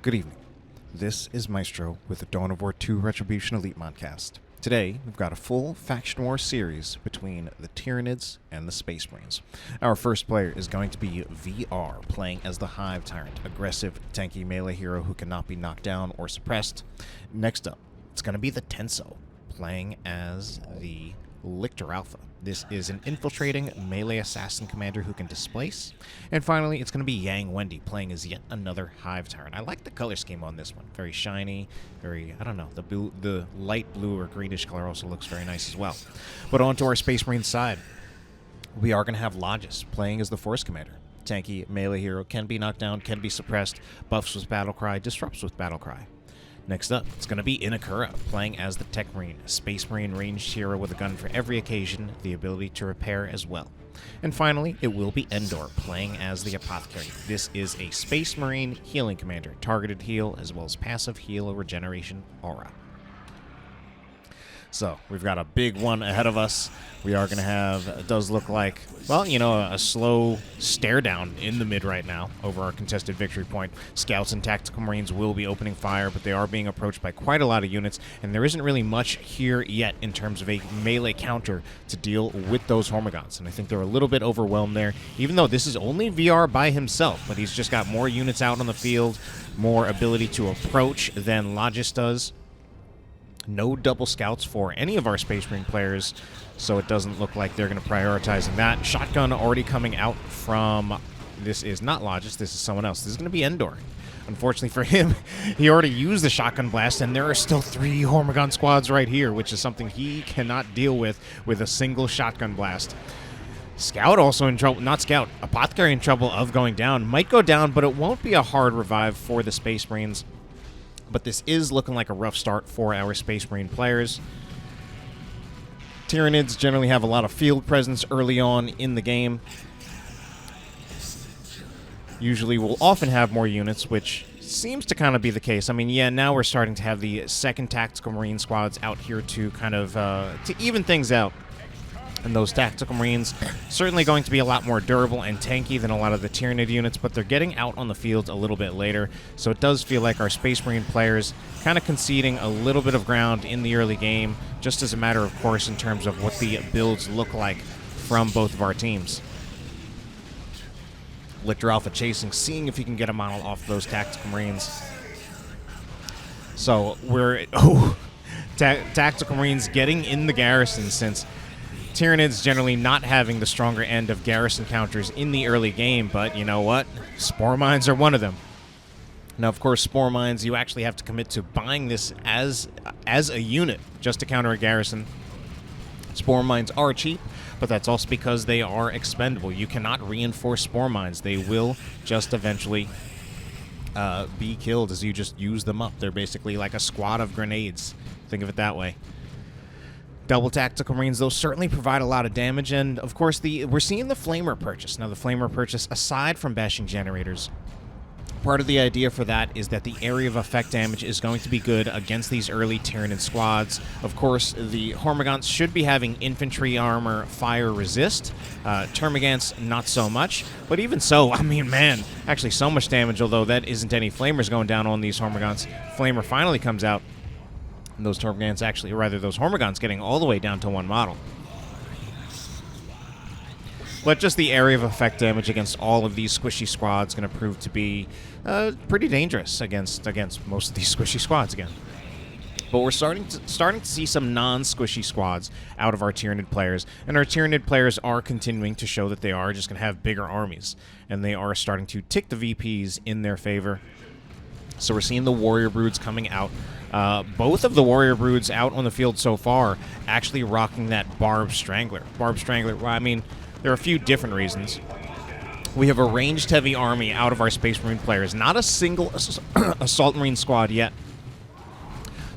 Good evening. This is Maestro with the Dawn of War 2 Retribution Elite Modcast. Today, we've got a full Faction War series between the Tyranids and the Space Marines. Our first player is going to be VR, playing as the Hive Tyrant, aggressive, tanky melee hero who cannot be knocked down or suppressed. Next up, it's going to be the Tenso, playing as the Lictor Alpha. This is an infiltrating melee assassin commander who can displace. And finally, it's going to be Wendi, playing as yet another Hive Tyrant. I like the color scheme on this one. Very shiny, very, I don't know, the light blue or greenish color also looks very nice as well. But on to our Space Marine side. We are going to have Logis, playing as the Force Commander. Tanky melee hero, can be knocked down, can be suppressed, buffs with Battlecry, disrupts with Battlecry. Next up, it's going to be Inekura, playing as the Tech Marine, a Space Marine ranged hero with a gun for every occasion, the ability to repair as well. And finally, it will be Endor, playing as the Apothecary. This is a Space Marine healing commander, targeted heal as well as passive heal regeneration aura. So, we've got a big one ahead of us. We are going to have, it does look like, well, you know, a slow stare down in the mid right now over our contested victory point. Scouts and Tactical Marines will be opening fire, but they are being approached by quite a lot of units, and there isn't really much here yet in terms of a melee counter to deal with those Hormigons, and I think they're a little bit overwhelmed there, even though this is only VR by himself, but he's just got more units out on the field, more ability to approach than Logis does. No double scouts for any of our Space Marine players, so it doesn't look like they're going to prioritize that. Shotgun already coming out from... This is not Logis, this is someone else. This is going to be Endor. Unfortunately for him, he already used the shotgun blast, and there are still 3 Hormigon squads right here, which is something he cannot deal with a single shotgun blast. Scout also in trouble. Not Scout. Apothecary in trouble of going down. Might go down, but it won't be a hard revive for the Space Marines. But this is looking like a rough start for our Space Marine players. Tyranids generally have a lot of field presence early on in the game. Usually will often have more units, which seems to kind of be the case. I mean, yeah, now we're starting to have the second Tactical Marine squads out here to kind of to even things out. And those Tactical Marines certainly going to be a lot more durable and tanky than a lot of the Tyranid units, but they're getting out on the field a little bit later, so it does feel like our Space Marine players kind of conceding a little bit of ground in the early game, just as a matter of course in terms of what the builds look like from both of our teams. Lictor Alpha chasing, seeing if he can get a model off those Tactical Marines. So we're... Tactical Marines getting in the garrison, since Tyranids generally not having the stronger end of garrison counters in the early game, but you know what? Spore Mines are one of them. Now, of course, Spore Mines, you actually have to commit to buying this as a unit just to counter a garrison. Spore Mines are cheap, but that's also because they are expendable. You cannot reinforce Spore Mines. They will just eventually be killed as you just use them up. They're basically like a squad of grenades. Think of it that way. Double Tactical Marines, though, certainly provide a lot of damage, and of course we're seeing the Flamer purchase. Now, the Flamer purchase, aside from bashing generators, part of the idea for that is that the area of effect damage is going to be good against these early Tyranid squads. Of course, the Hormigons should be having infantry armor fire resist. Termagants, not so much, but even so, I mean, man, actually so much damage, although that isn't any Flamers going down on these Hormigons. Flamer finally comes out. Those Termagants actually, or rather those Hormigons getting all the way down to 1 model. But just the area of effect damage against all of these squishy squads going to prove to be pretty dangerous against most of these squishy squads again. But we're starting to see some non-squishy squads out of our Tyranid players, and our Tyranid players are continuing to show that they are just going to have bigger armies, and they are starting to tick the VPs in their favor. So we're seeing the Warrior Broods coming out. Both of the Warrior Broods out on the field so far actually rocking that Barb Strangler. Barb Strangler, well, I mean, there are a few different reasons. We have a ranged heavy army out of our Space Marine players. Not a single Assault Marine squad yet.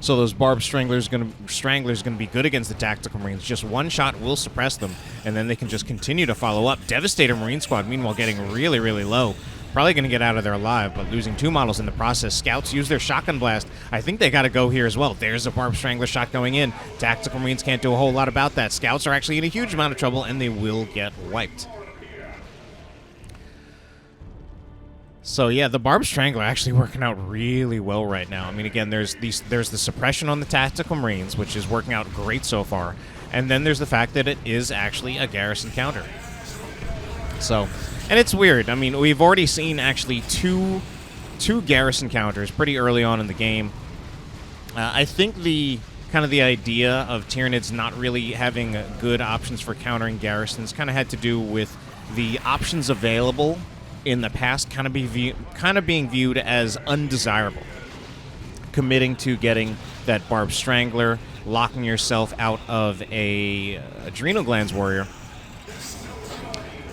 So those Barb Stranglers going to be good against the Tactical Marines. Just one shot will suppress them, and then they can just continue to follow up. Devastator Marine squad, meanwhile, getting really, really low. Probably going to get out of there alive, but losing 2 models in the process. Scouts use their shotgun blast. I think they got to go here as well. There's a Barb Strangler shot going in. Tactical Marines can't do a whole lot about that. Scouts are actually in a huge amount of trouble, and they will get wiped. So yeah, the Barb Strangler actually working out really well right now. I mean, again, there's the suppression on the Tactical Marines, which is working out great so far, and then there's the fact that it is actually a garrison counter. So, and it's weird. I mean, we've already seen actually two garrison counters pretty early on in the game. I think the idea of Tyranids not really having good options for countering garrisons kind of had to do with the options available in the past kind of being viewed as undesirable. Committing to getting that Barb Strangler, locking yourself out of a Adrenal Glands Warrior.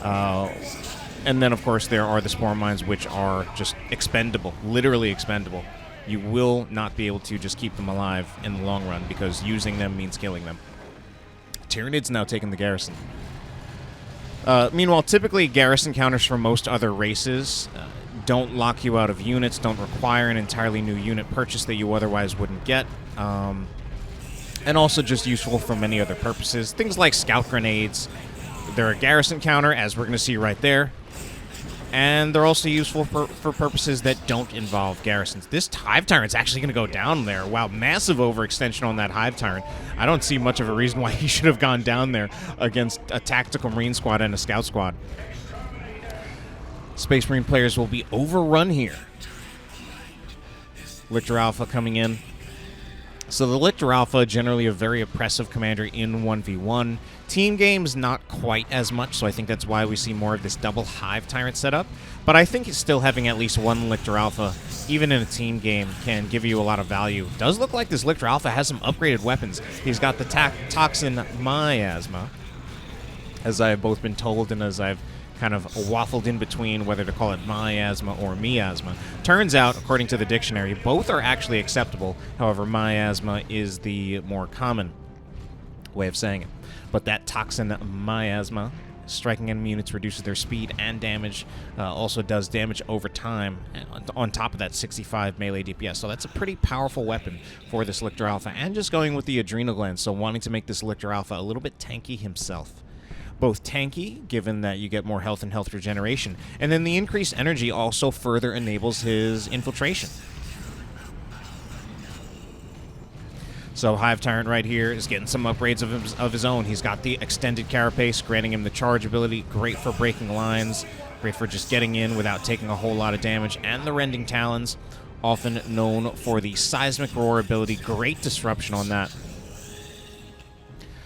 And then, of course, there are the Spore Mines, which are just expendable, literally expendable. You will not be able to just keep them alive in the long run because using them means killing them. Tyranids now taking the garrison. Meanwhile, typically garrison counters for most other races don't lock you out of units, don't require an entirely new unit purchase that you otherwise wouldn't get, and also just useful for many other purposes. Things like scout grenades. They're a garrison counter, as we're going to see right there. And they're also useful for purposes that don't involve garrisons. This Hive Tyrant's actually going to go down there. Wow, massive overextension on that Hive Tyrant. I don't see much of a reason why he should have gone down there against a Tactical Marine squad and a Scout squad. Space Marine players will be overrun here. Lictor Alpha coming in. So the Lictor Alpha, generally a very oppressive commander in 1v1. Team games, not quite as much, so I think that's why we see more of this double Hive Tyrant setup. But I think still having at least one Lictor Alpha, even in a team game, can give you a lot of value. Does look like this Lictor Alpha has some upgraded weapons. He's got the Toxin Miasma, as I've both been told and as I've kind of waffled in between whether to call it miasma or miasma. Turns out, according to the dictionary, both are actually acceptable. However, miasma is the more common way of saying it. But that toxin miasma, striking enemy units reduces their speed and damage, also does damage over time, on top of that 65 melee DPS. So that's a pretty powerful weapon for this Lictor Alpha, and just going with the Adrenal Glands, so wanting to make this Lictor Alpha a little bit tanky himself. Both tanky, given that you get more health and health regeneration, and then the increased energy also further enables his infiltration. So Hive Tyrant right here is getting some upgrades of his own. He's got the extended carapace, granting him the charge ability, great for breaking lines, great for just getting in without taking a whole lot of damage, and the Rending Talons, often known for the Seismic Roar ability, great disruption on that.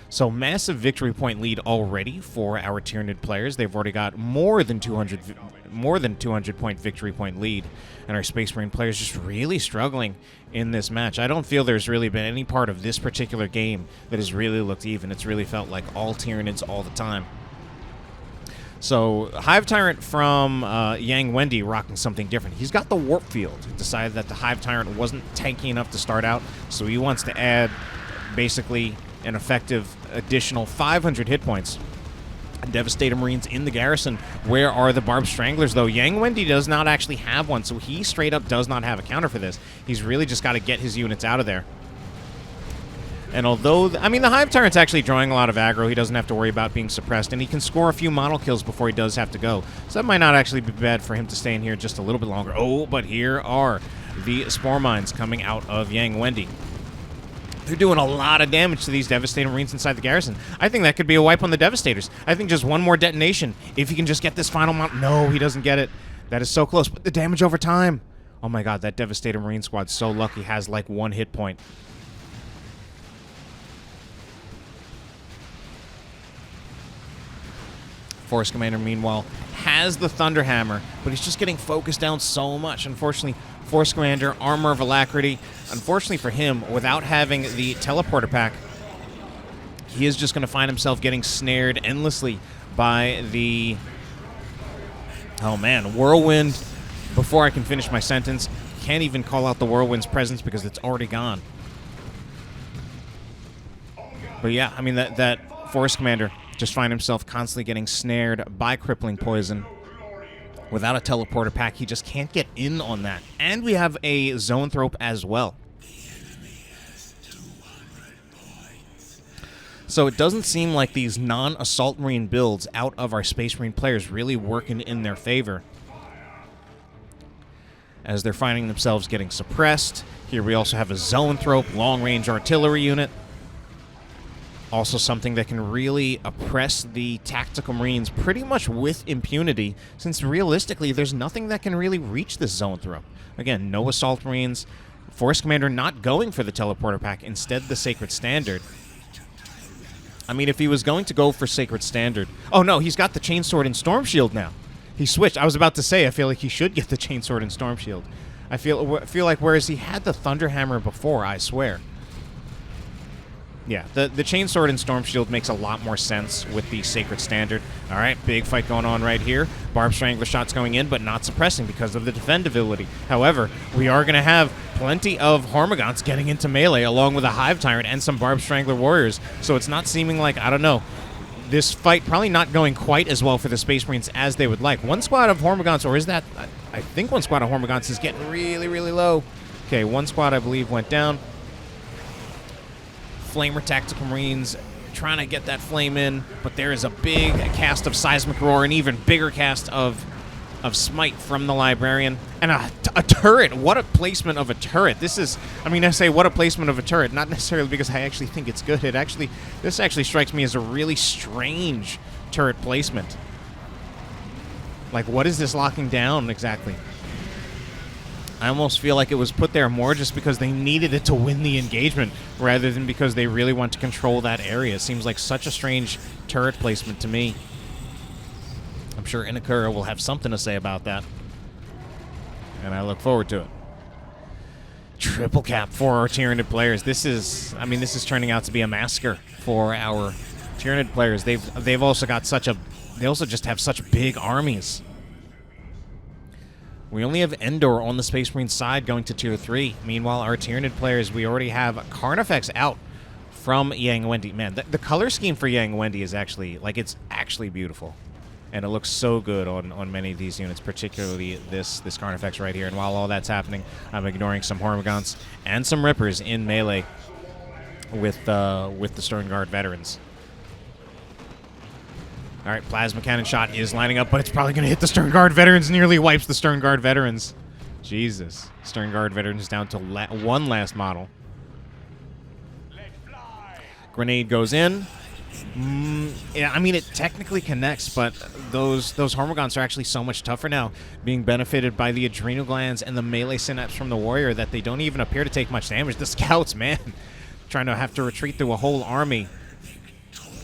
So massive victory point lead already for our Tyranid players. They've already got more than 200 point victory point lead, and our Space Marine players just really struggling in this match. I don't feel there's really been any part of this particular game that has really looked even. It's really felt like all Tyranids all the time. So Hive Tyrant from Yang Wendi rocking something different. He's got the Warp Field. He decided that the Hive Tyrant wasn't tanky enough to start out, so he wants to add basically an effective additional 500 hit points. Devastator Marines in the garrison. Where are the Barb Stranglers, though? Yang Wendi does not actually have one, so he straight up does not have a counter for this. He's really just got to get his units out of there. And although, I mean, the Hive Tyrant's actually drawing a lot of aggro, he doesn't have to worry about being suppressed, and he can score a few model kills before he does have to go. So that might not actually be bad for him to stay in here just a little bit longer. Oh, but here are the Spore Mines coming out of Yang Wendi. They're doing a lot of damage to these Devastator Marines inside the garrison. I think that could be a wipe on the Devastators. I think just one more detonation, if he can just get this final mount. No, he doesn't get it. That is so close. But the damage over time. Oh my god, that Devastator Marine squad's so lucky, has like one hit point. Force Commander, meanwhile, has the Thunderhammer, but he's just getting focused down so much. Unfortunately, Force Commander, Armor of Alacrity. Unfortunately for him, without having the Teleporter pack, he is just going to find himself getting snared endlessly by the... Oh man, Whirlwind. Before I can finish my sentence, can't even call out the Whirlwind's presence because it's already gone. But yeah, I mean, that Force Commander just find himself constantly getting snared by Crippling Poison. Without a Teleporter pack, he just can't get in on that. And we have a Zoanthrope as well. So it doesn't seem like these non-Assault Marine builds out of our Space Marine players really working in their favor. as they're finding themselves getting suppressed. Here we also have a Zoanthrope long-range artillery unit. Also something that can really oppress the tactical marines pretty much with impunity, since realistically there's nothing that can really reach this Zoanthrope. Again, no assault marines. Force Commander not going for the teleporter pack, instead the Sacred Standard. I mean, if he was going to go for Sacred Standard... Oh no, he's got the Chainsword and Storm Shield now. He switched. I was about to say, I feel like he should get the Chainsword and Storm Shield. I feel like whereas he had the Thunderhammer before, I swear. Yeah, the Chainsword and Storm Shield makes a lot more sense with the Sacred Standard. All right, big fight going on right here. Barbed Strangler shots going in, but not suppressing because of the defendability. However, we are going to have plenty of Hormagaunts getting into melee, along with a Hive Tyrant and some Barbed Strangler warriors. So it's not seeming like, I don't know, this fight probably not going quite as well for the Space Marines as they would like. One squad of Hormagaunts, or is that... I think one squad of Hormagaunts is getting really, really low. Okay, one squad, I believe, went down. Flamer Tactical Marines trying to get that flame in, but there is a big cast of Seismic Roar, an even bigger cast of Smite from the Librarian, and a turret. What a placement of a turret. This is, I mean, I say what a placement of a turret, not necessarily because I actually think it's good. This actually strikes me as a really strange turret placement. Like, what is this locking down exactly? I almost feel like it was put there more just because they needed it to win the engagement rather than because they really want to control that area. It seems like such a strange turret placement to me. I'm sure Inekura will have something to say about that, and I look forward to it. Triple cap for our Tyranid players. This is turning out to be a massacre for our Tyranid players. They've also got they also just have such big armies. We only have Endor on the Space Marine side going to Tier 3. Meanwhile, our Tyranid players, we already have Carnifex out from Yang Wendi. Man, the color scheme for Yang Wendi is actually, like, it's actually beautiful. And it looks so good on many of these units, particularly this Carnifex right here. And while all that's happening, I'm ignoring some Hormagaunts and some Rippers in melee with the Stern Guard veterans. All right, Plasma Cannon shot is lining up, but it's probably going to hit the Stern Guard veterans. Nearly wipes the Stern Guard veterans. Jesus. Stern Guard veterans down to one last model. Grenade goes in. Yeah, I mean, it technically connects, but those Hormagaunts are actually so much tougher now, being benefited by the adrenal glands and the melee synapse from the warrior that they don't even appear to take much damage. The scouts, man, trying to have to retreat through a whole army.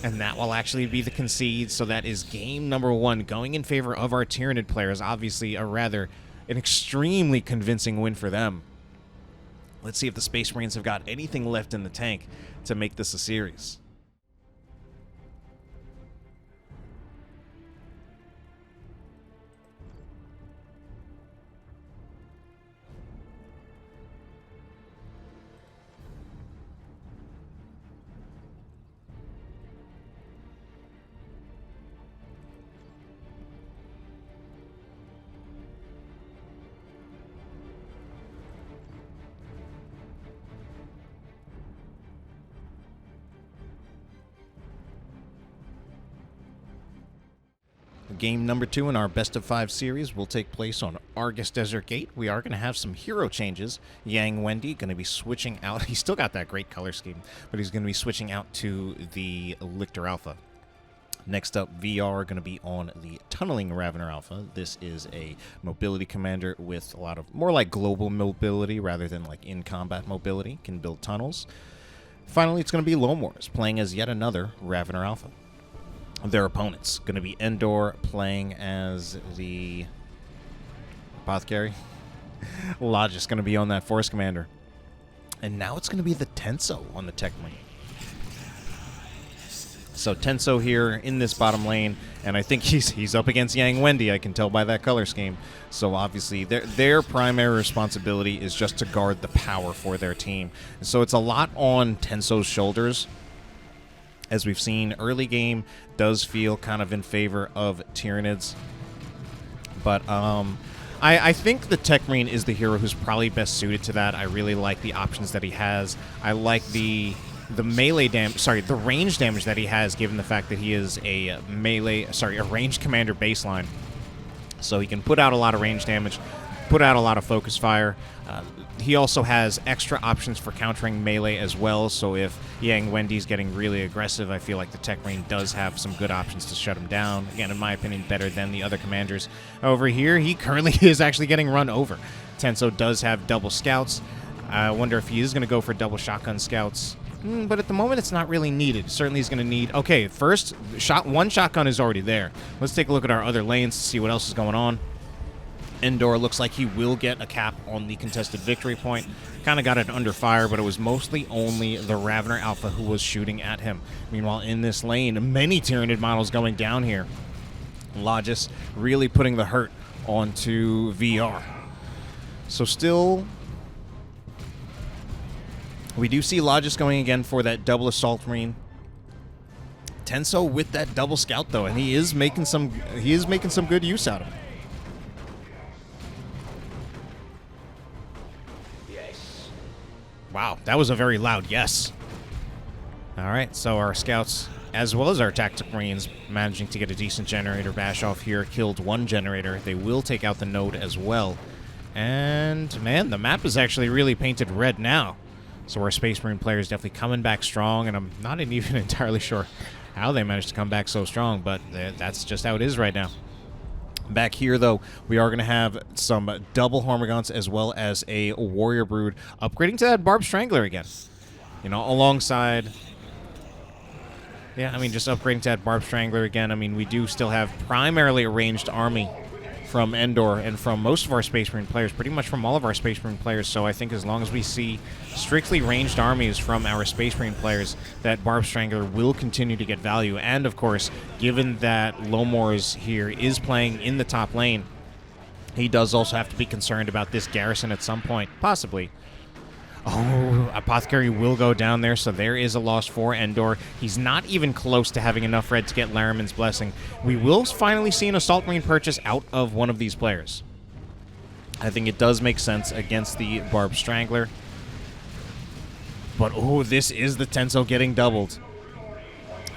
And that will actually be the concede, so that is game number 1 going in favor of our Tyranid players. Obviously, an extremely convincing win for them. Let's see if the Space Marines have got anything left in the tank to make this a series. Game number 2 in our Best of 5 series will take place on Argus Desert Gate. We are going to have some hero changes. Yang Wendi going to be switching out. He's still got that great color scheme, but he's going to be switching out to the Lictor Alpha. Next up, VR going to be on the Tunneling Ravener Alpha. This is a mobility commander with a lot of more like global mobility rather than like in-combat mobility. Can build tunnels. Finally, it's going to be Lomors playing as yet another Ravener Alpha. Their opponents going to be Endor playing as the Apothecary. Logis going to be on that Force Commander. And now it's going to be the Tenso on the Tech lane. So Tenso here in this bottom lane, and I think he's up against Yang Wendi, I can tell by that color scheme. So obviously their primary responsibility is just to guard the power for their team. And so it's a lot on Tenso's shoulders. As we've seen, early game does feel kind of in favor of Tyranids. But I think the Tech Marine is the hero who's probably best suited to that. I really like the options that he has. I like the melee damage, the range damage that he has, given the fact that he is a ranged commander baseline. So he can put out a lot of range damage. put out a lot of focus fire. He also has extra options for countering melee as well, so if Wendi's getting really aggressive, I feel like the Tech Marine does have some good options to shut him down. Again, in my opinion, better than the other commanders. Over here, he currently is actually getting run over. Tenso does have double scouts. I wonder if he is going to go for double shotgun scouts. But at the moment, it's not really needed. Certainly he's going to need... Okay, first, one shotgun is already there. Let's take a look at our other lanes to see what else is going on. Endor looks like he will get a cap on the contested victory point. Kind of got it under fire, but it was mostly only the Ravener Alpha who was shooting at him. Meanwhile, in this lane, many Tyranid models going down here. Logis really putting the hurt onto VR. So still... We do see Logis going again for that double Assault Marine. Tenso with that double Scout, though, and he is making some good use out of it. Wow, that was a very loud yes. All right, so our scouts, as well as our tactical marines, managing to get a decent generator bash off here, killed one generator. They will take out the node as well. And, man, the map is actually really painted red now. So our Space Marine players definitely coming back strong, and I'm not even entirely sure how they managed to come back so strong, but that's just how it is right now. Back here, though, we are going to have some double Hormagaunts as well as a Warrior Brood, upgrading to that Barb Strangler again. You know, alongside... Yeah, I mean, just upgrading to that Barb Strangler again. I mean, we do still have primarily a ranged army from Endor and from most of our Space Marine players, pretty much from all of our Space Marine players, so I think as long as we see strictly ranged armies from our Space Marine players, that Barb Strangler will continue to get value. And, of course, given that Lomors here is playing in the top lane, he does also have to be concerned about this garrison at some point, possibly. Oh, Apothecary will go down there, so there is a loss for Endor. He's not even close to having enough red to get Laraman's Blessing. We will finally see an Assault Marine purchase out of one of these players. I think it does make sense against the Barb Strangler. But, oh, this is the Tenso getting doubled.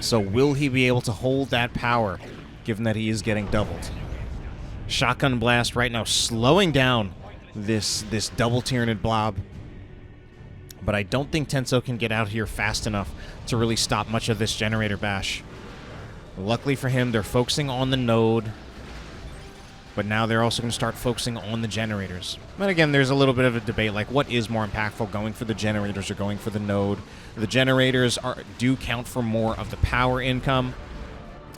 So will he be able to hold that power, given that he is getting doubled? Shotgun Blast right now slowing down this double Tyranid blob. But I don't think Tenso can get out here fast enough to really stop much of this generator bash. Luckily for him, they're focusing on the node, but now they're also going to start focusing on the generators. But again, there's a little bit of a debate, like what is more impactful, going for the generators or going for the node? The generators do count for more of the power income,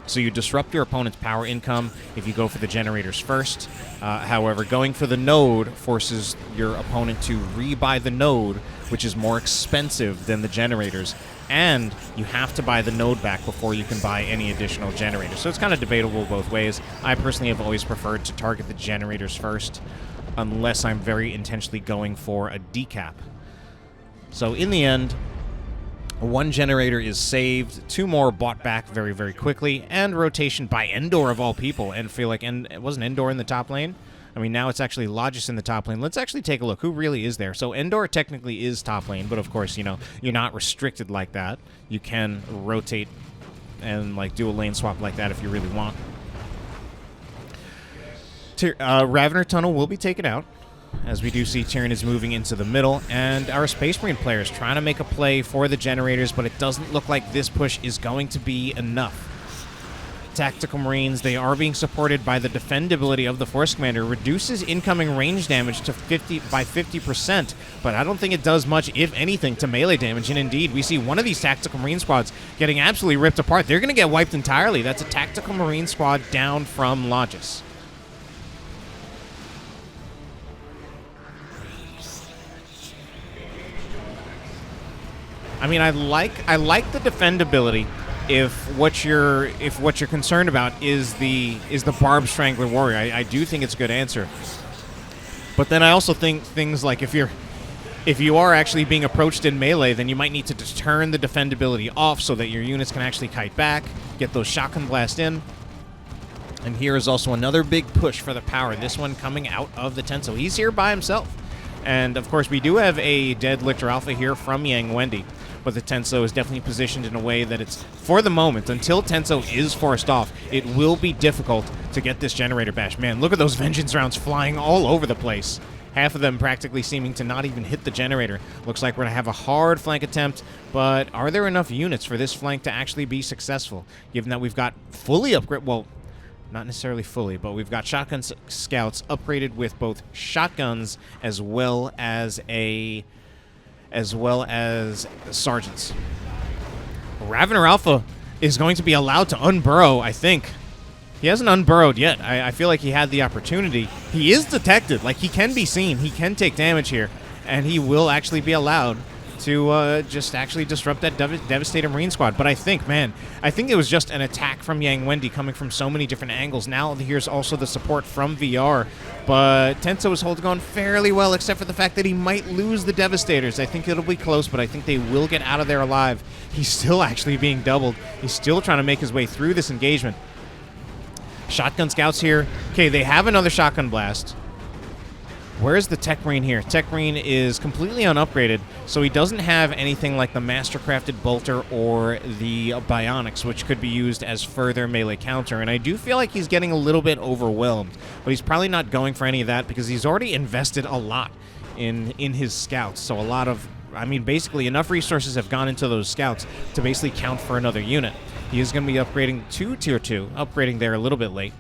so you disrupt your opponent's power income if you go for the generators first. However, going for the node forces your opponent to rebuy the node, which is more expensive than the generators, and you have to buy the node back before you can buy any additional generators. So it's kind of debatable both ways. I personally have always preferred to target the generators first, unless I'm very intentionally going for a decap. So in the end, one generator is saved, two more bought back very, very quickly, and rotation by Endor of all people. And feel like, wasn't Endor in the top lane? I mean, now it's actually Logis in the top lane. Let's actually take a look. Who really is there? So Endor technically is top lane, but of course, you know, you're not restricted like that. You can rotate and, like, do a lane swap like that if you really want. Ravener Tunnel will be taken out, as we do see Tyranids moving into the middle, and our Space Marine players trying to make a play for the generators, but it doesn't look like this push is going to be enough. Tactical Marines, they are being supported by the defendability of the Force Commander, reduces incoming range damage to 50%, but I don't think it does much, if anything, to melee damage. And indeed, we see one of these Tactical Marine squads getting absolutely ripped apart. They're going to get wiped entirely. That's a Tactical Marine squad down from Logis. I mean, I like the defendability if what you're concerned about is the Barb Strangler Warrior. I do think it's a good answer. But then I also think things like if you are actually being approached in melee, then you might need to just turn the defendability off so that your units can actually kite back, get those shotgun blast in. And here is also another big push for the power, this one coming out of the Tenso. He's here by himself. And, of course, we do have a dead Lictor Alpha here from Wendi. but the Tenso is definitely positioned in a way that it's, for the moment, until Tenso is forced off, it will be difficult to get this generator bash. Man, look at those Vengeance rounds flying all over the place. Half of them practically seeming to not even hit the generator. Looks like we're going to have a hard flank attempt, but are there enough units for this flank to actually be successful? Given that we've got fully upgraded, well, not necessarily fully, but we've got shotgun scouts upgraded with both shotguns as well as sergeants. Ravener Alpha is going to be allowed to unburrow, I think. He hasn't unburrowed yet. I feel like he had the opportunity. He is detected. Like, he can be seen. He can take damage here. And he will actually be allowed to just actually disrupt that devastating Marine squad. But I think, man, I think it was just an attack from Wendi coming from so many different angles. Now here's also the support from VR. But Tenso is holding on fairly well, except for the fact that he might lose the Devastators. I think it'll be close, but I think they will get out of there alive. He's still actually being doubled. He's still trying to make his way through this engagement. Shotgun scouts here. Okay, they have another shotgun blast. Where's the Tech Marine here? Tech Marine is completely unupgraded, so he doesn't have anything like the Mastercrafted Bolter or the Bionics, which could be used as further melee counter. And I do feel like he's getting a little bit overwhelmed, but he's probably not going for any of that because he's already invested a lot in his scouts. So a lot of, I mean, basically enough resources have gone into those scouts to basically count for another unit. He is going to be upgrading to Tier 2, upgrading there a little bit late.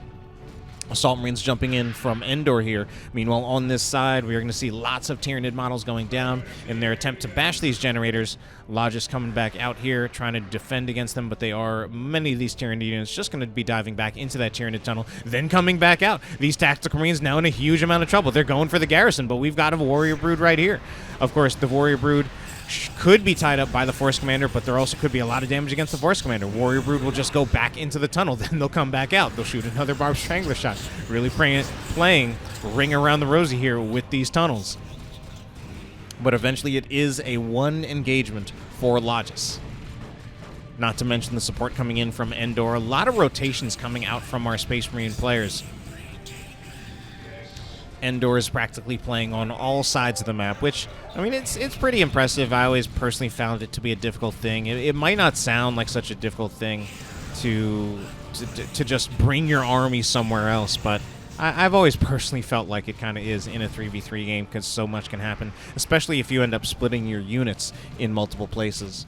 Assault Marines jumping in from Endor here. Meanwhile, on this side, we are going to see lots of Tyranid models going down in their attempt to bash these generators. Logis coming back out here, trying to defend against them, but many of these Tyranid units just going to be diving back into that Tyranid tunnel, then coming back out. These Tactical Marines now in a huge amount of trouble. They're going for the garrison, but we've got a Warrior Brood right here. Of course, the Warrior Brood could be tied up by the Force Commander, but there also could be a lot of damage against the Force Commander. Warrior Brood will just go back into the tunnel, then they'll come back out. They'll shoot another Barbed Strangler shot. Really playing Ring Around the Rosie here with these tunnels. But eventually it is a one engagement for Logis. Not to mention the support coming in from Endor. A lot of rotations coming out from our Space Marine players. Endor is practically playing on all sides of the map, which, I mean, it's pretty impressive. I always personally found it to be a difficult thing. It might not sound like such a difficult thing to just bring your army somewhere else, but I've always personally felt like it kind of is in a 3v3 game because so much can happen, especially if you end up splitting your units in multiple places.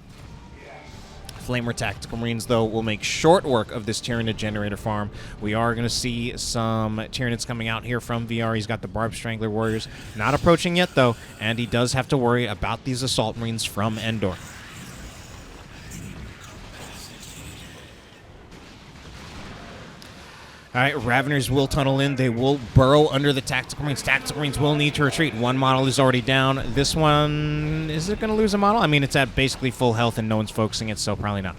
Flamer Tactical Marines, though, will make short work of this Tyranid generator farm. We are going to see some Tyranids coming out here from VR. He's got the Barbed Strangler Warriors. Not approaching yet, though, and he does have to worry about these Assault Marines from Endor. All right, Raveners will tunnel in. They will burrow under the Tactical Marines. Tactical Marines will need to retreat. One model is already down. This one, is it going to lose a model? I mean, it's at basically full health and no one's focusing it, so probably not.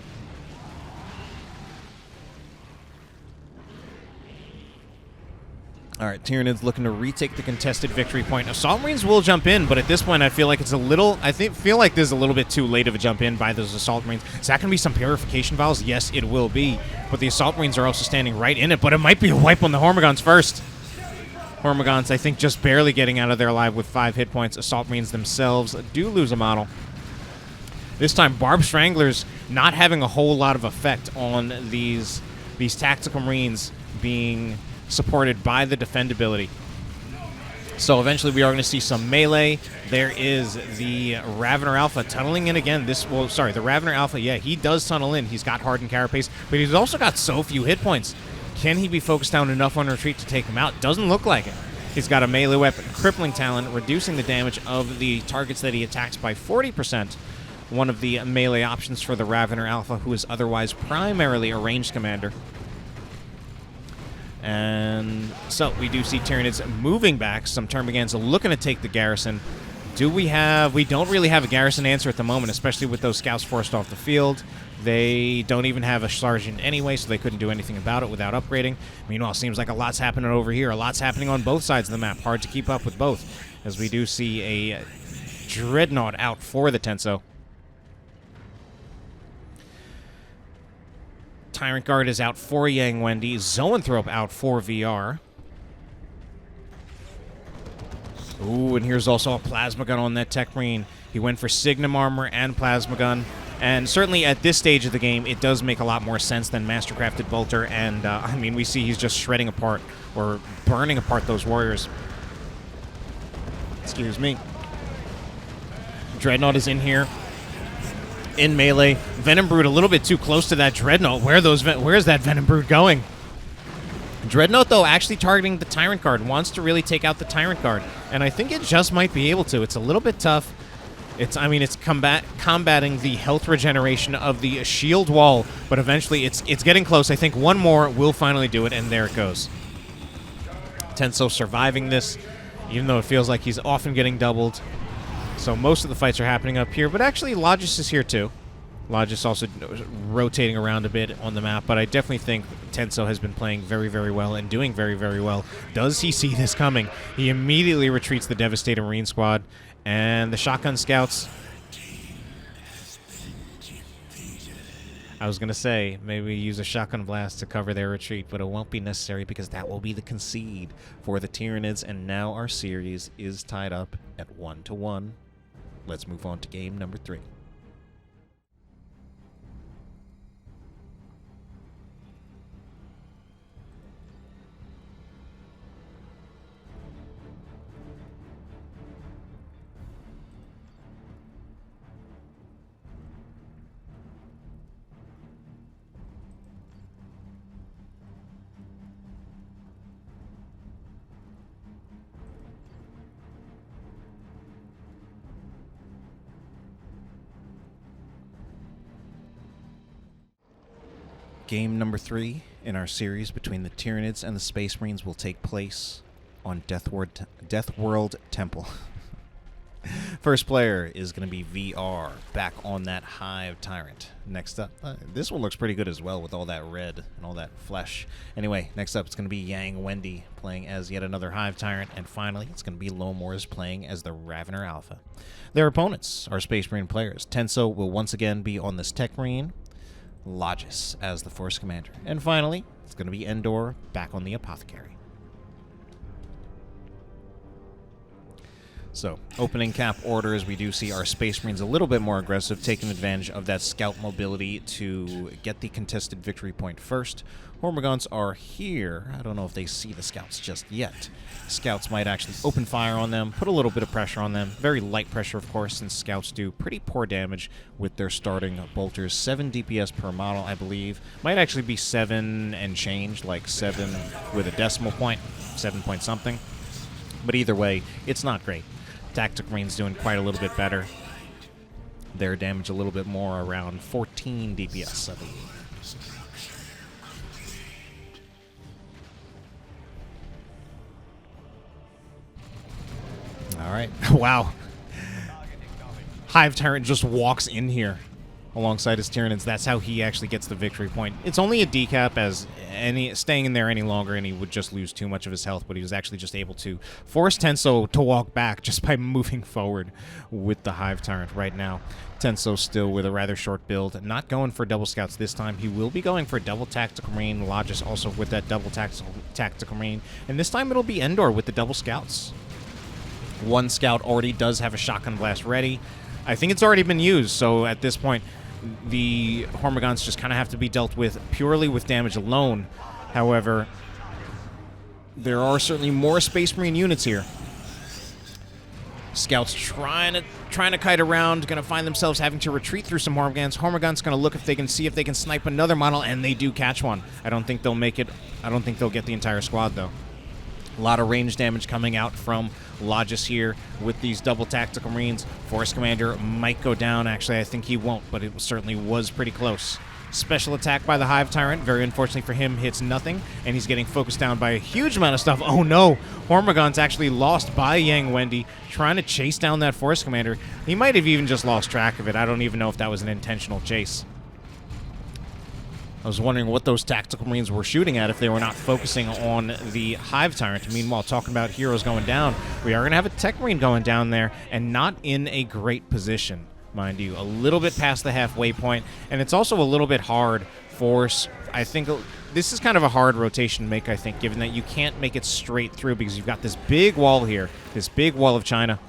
All right, Tyranids looking to retake the contested victory point. Assault Marines will jump in, but at this point, I feel like it's a little. Feel like this is a little bit too late of a jump in by those Assault Marines. Is that going to be some purification vials? Yes, it will be. But the Assault Marines are also standing right in it. But it might be a wipe on the Hormagaunts first. Hormagaunts, I think, just barely getting out of there alive with 5 hit points. Assault Marines themselves do lose a model. This time, Barbed Stranglers not having a whole lot of effect on these Tactical Marines being supported by the defendability. So eventually we are going to see some melee. There is the Ravener Alpha tunneling in again. The Ravener Alpha, yeah, he does tunnel in. He's got hardened carapace, but he's also got so few hit points. Can he be focused down enough on retreat to take him out? Doesn't look like it. He's got a melee weapon, Crippling Talon, reducing the damage of the targets that he attacks by 40%. One of the melee options for the Ravener Alpha, who is otherwise primarily a ranged commander. And so we do see Tyranids moving back. Some Termagants looking to take the garrison. We don't really have a garrison answer at the moment, especially with those scouts forced off the field. They don't even have a sergeant anyway, so they couldn't do anything about it without upgrading. Meanwhile, it seems like a lot's happening over here. A lot's happening on both sides of the map. Hard to keep up with both, as we do see a Dreadnought out for the Tenso. Tyrant Guard is out for Wendi. Zoanthrope out for VR. Ooh, and here's also a Plasma Gun on that Tech Marine. He went for Signum Armor and Plasma Gun. And certainly at this stage of the game, it does make a lot more sense than Mastercrafted Bolter. And, I mean, we see he's just shredding apart or burning apart those warriors. Excuse me. Dreadnought is in here. In melee. Venom Brood a little bit too close to that Dreadnought. Where's that Venom Brood going? Dreadnought, though, actually targeting the Tyrant card. Wants to really take out the Tyrant card. And I think it just might be able to. It's a little bit tough. It's combating the health regeneration of the shield wall, but eventually it's getting close. I think one more will finally do it, and there it goes. Tenso surviving this, even though it feels like he's often getting doubled. So most of the fights are happening up here, but actually Logis is here too. Logis also rotating around a bit on the map, but I definitely think Tenso has been playing very, very well and doing very, very well. Does he see this coming? He immediately retreats the Devastator Marine Squad. And the Shotgun Scouts, I was going to say, maybe use a Shotgun Blast to cover their retreat, but it won't be necessary because that will be the concede for the Tyranids, and now our series is tied up at 1-1. Let's move on to game number 3. Game number 3 in our series between the Tyranids and the Space Marines will take place on Death World Temple. First player is going to be VR, back on that Hive Tyrant. Next up, this one looks pretty good as well with all that red and all that flesh. Anyway, next up it's going to be Yang Wendi playing as yet another Hive Tyrant. And finally, it's going to be Lomors playing as the Ravener Alpha. Their opponents are Space Marine players. Tenso will once again be on this Tech Marine. Logis as the Force Commander. And finally, it's going to be Endor back on the Apothecary. So, opening cap orders, we do see our Space Marines a little bit more aggressive, taking advantage of that scout mobility to get the contested victory point first. Hormagaunts are here. I don't know if they see the scouts just yet. Scouts might actually open fire on them, put a little bit of pressure on them. Very light pressure, of course, since scouts do pretty poor damage with their starting bolters. 7 DPS per model, I believe. Might actually be 7 and change, like 7 with a decimal point, 7 point something. But either way, it's not great. Tactical Marine's doing quite a little bit better. Their damage a little bit more, around 14 DPS, I believe. All right. Wow. Hive Tyrant just walks in here alongside his Tyranids. That's how he actually gets the victory point. It's only a decap, as staying in there any longer, and he would just lose too much of his health, but he was actually just able to force Tenso to walk back just by moving forward with the Hive Tyrant right now. Tenso still with a rather short build, not going for double scouts this time. He will be going for double tactical marine. Logis also with that double tactical marine, and this time it'll be Endor with the double scouts. One scout already does have a shotgun blast ready. I think it's already been used, so at this point, the Hormagaunts just kind of have to be dealt with purely with damage alone. However, there are certainly more Space Marine units here. Scouts trying to kite around, going to find themselves having to retreat through some Hormagaunts. Hormagaunts going to look if they can see if they can snipe another model, and they do catch one. I don't think they'll make it. I don't think they'll get the entire squad, though. A lot of range damage coming out from Logis here with these double tactical marines. Force Commander might go down. Actually, I think he won't, but it certainly was pretty close. Special attack by the Hive Tyrant. Very unfortunately for him, hits nothing, and he's getting focused down by a huge amount of stuff. Oh no! Hormagaunts actually lost by Yang Wendi, trying to chase down that Force Commander. He might have even just lost track of it. I don't even know if that was an intentional chase. I was wondering what those tactical marines were shooting at if they were not focusing on the Hive Tyrant. Meanwhile, talking about heroes going down, we are going to have a tech marine going down there, and not in a great position, mind you. A little bit past the halfway point, and it's also a little bit hard for... I think this is kind of a hard rotation to make, I think, given that you can't make it straight through because you've got this big wall here, this big wall of China.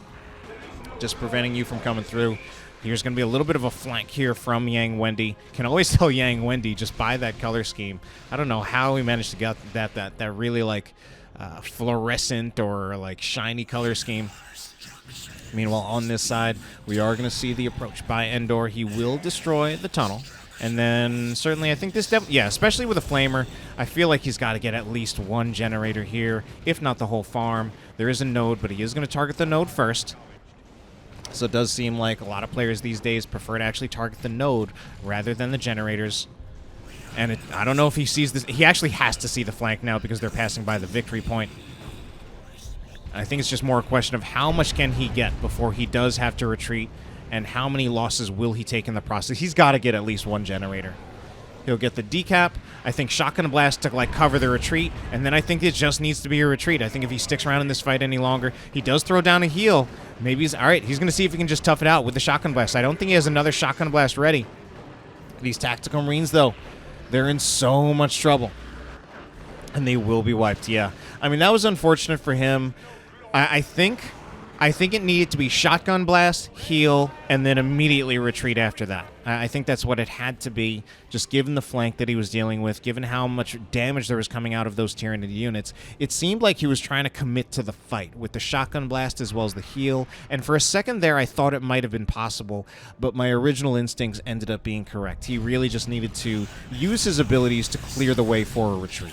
just preventing you from coming through. Here's going to be a little bit of a flank here from Yang Wendi. Can always tell Yang Wendi just by that color scheme. I don't know how he managed to get that really like fluorescent or like shiny color scheme. Meanwhile, on this side, we are going to see the approach by Endor. He will destroy the tunnel. And then certainly I think this, yeah, especially with a flamer, I feel like he's got to get at least one generator here, if not the whole farm. There is a node, but he is going to target the node first. So it does seem like a lot of players these days prefer to actually target the node rather than the generators. And I don't know if he sees this. He actually has to see the flank now because they're passing by the victory point. I think it's just more a question of how much can he get before he does have to retreat, and how many losses will he take in the process. He's got to get at least one generator. He'll get the decap. I think Shotgun Blast to like cover the retreat, and then I think it just needs to be a retreat. I think if he sticks around in this fight any longer, he does throw down a heal. Maybe he's all right. He's going to see if he can just tough it out with the Shotgun Blast. I don't think he has another Shotgun Blast ready. These Tactical Marines, though, they're in so much trouble, and they will be wiped. Yeah, I mean that was unfortunate for him. I think it needed to be Shotgun Blast, heal, and then immediately retreat after that. I think that's what it had to be, just given the flank that he was dealing with, given how much damage there was coming out of those Tyranid units. It seemed like he was trying to commit to the fight with the Shotgun Blast as well as the heal, and for a second there I thought it might have been possible, but my original instincts ended up being correct. He really just needed to use his abilities to clear the way for a retreat.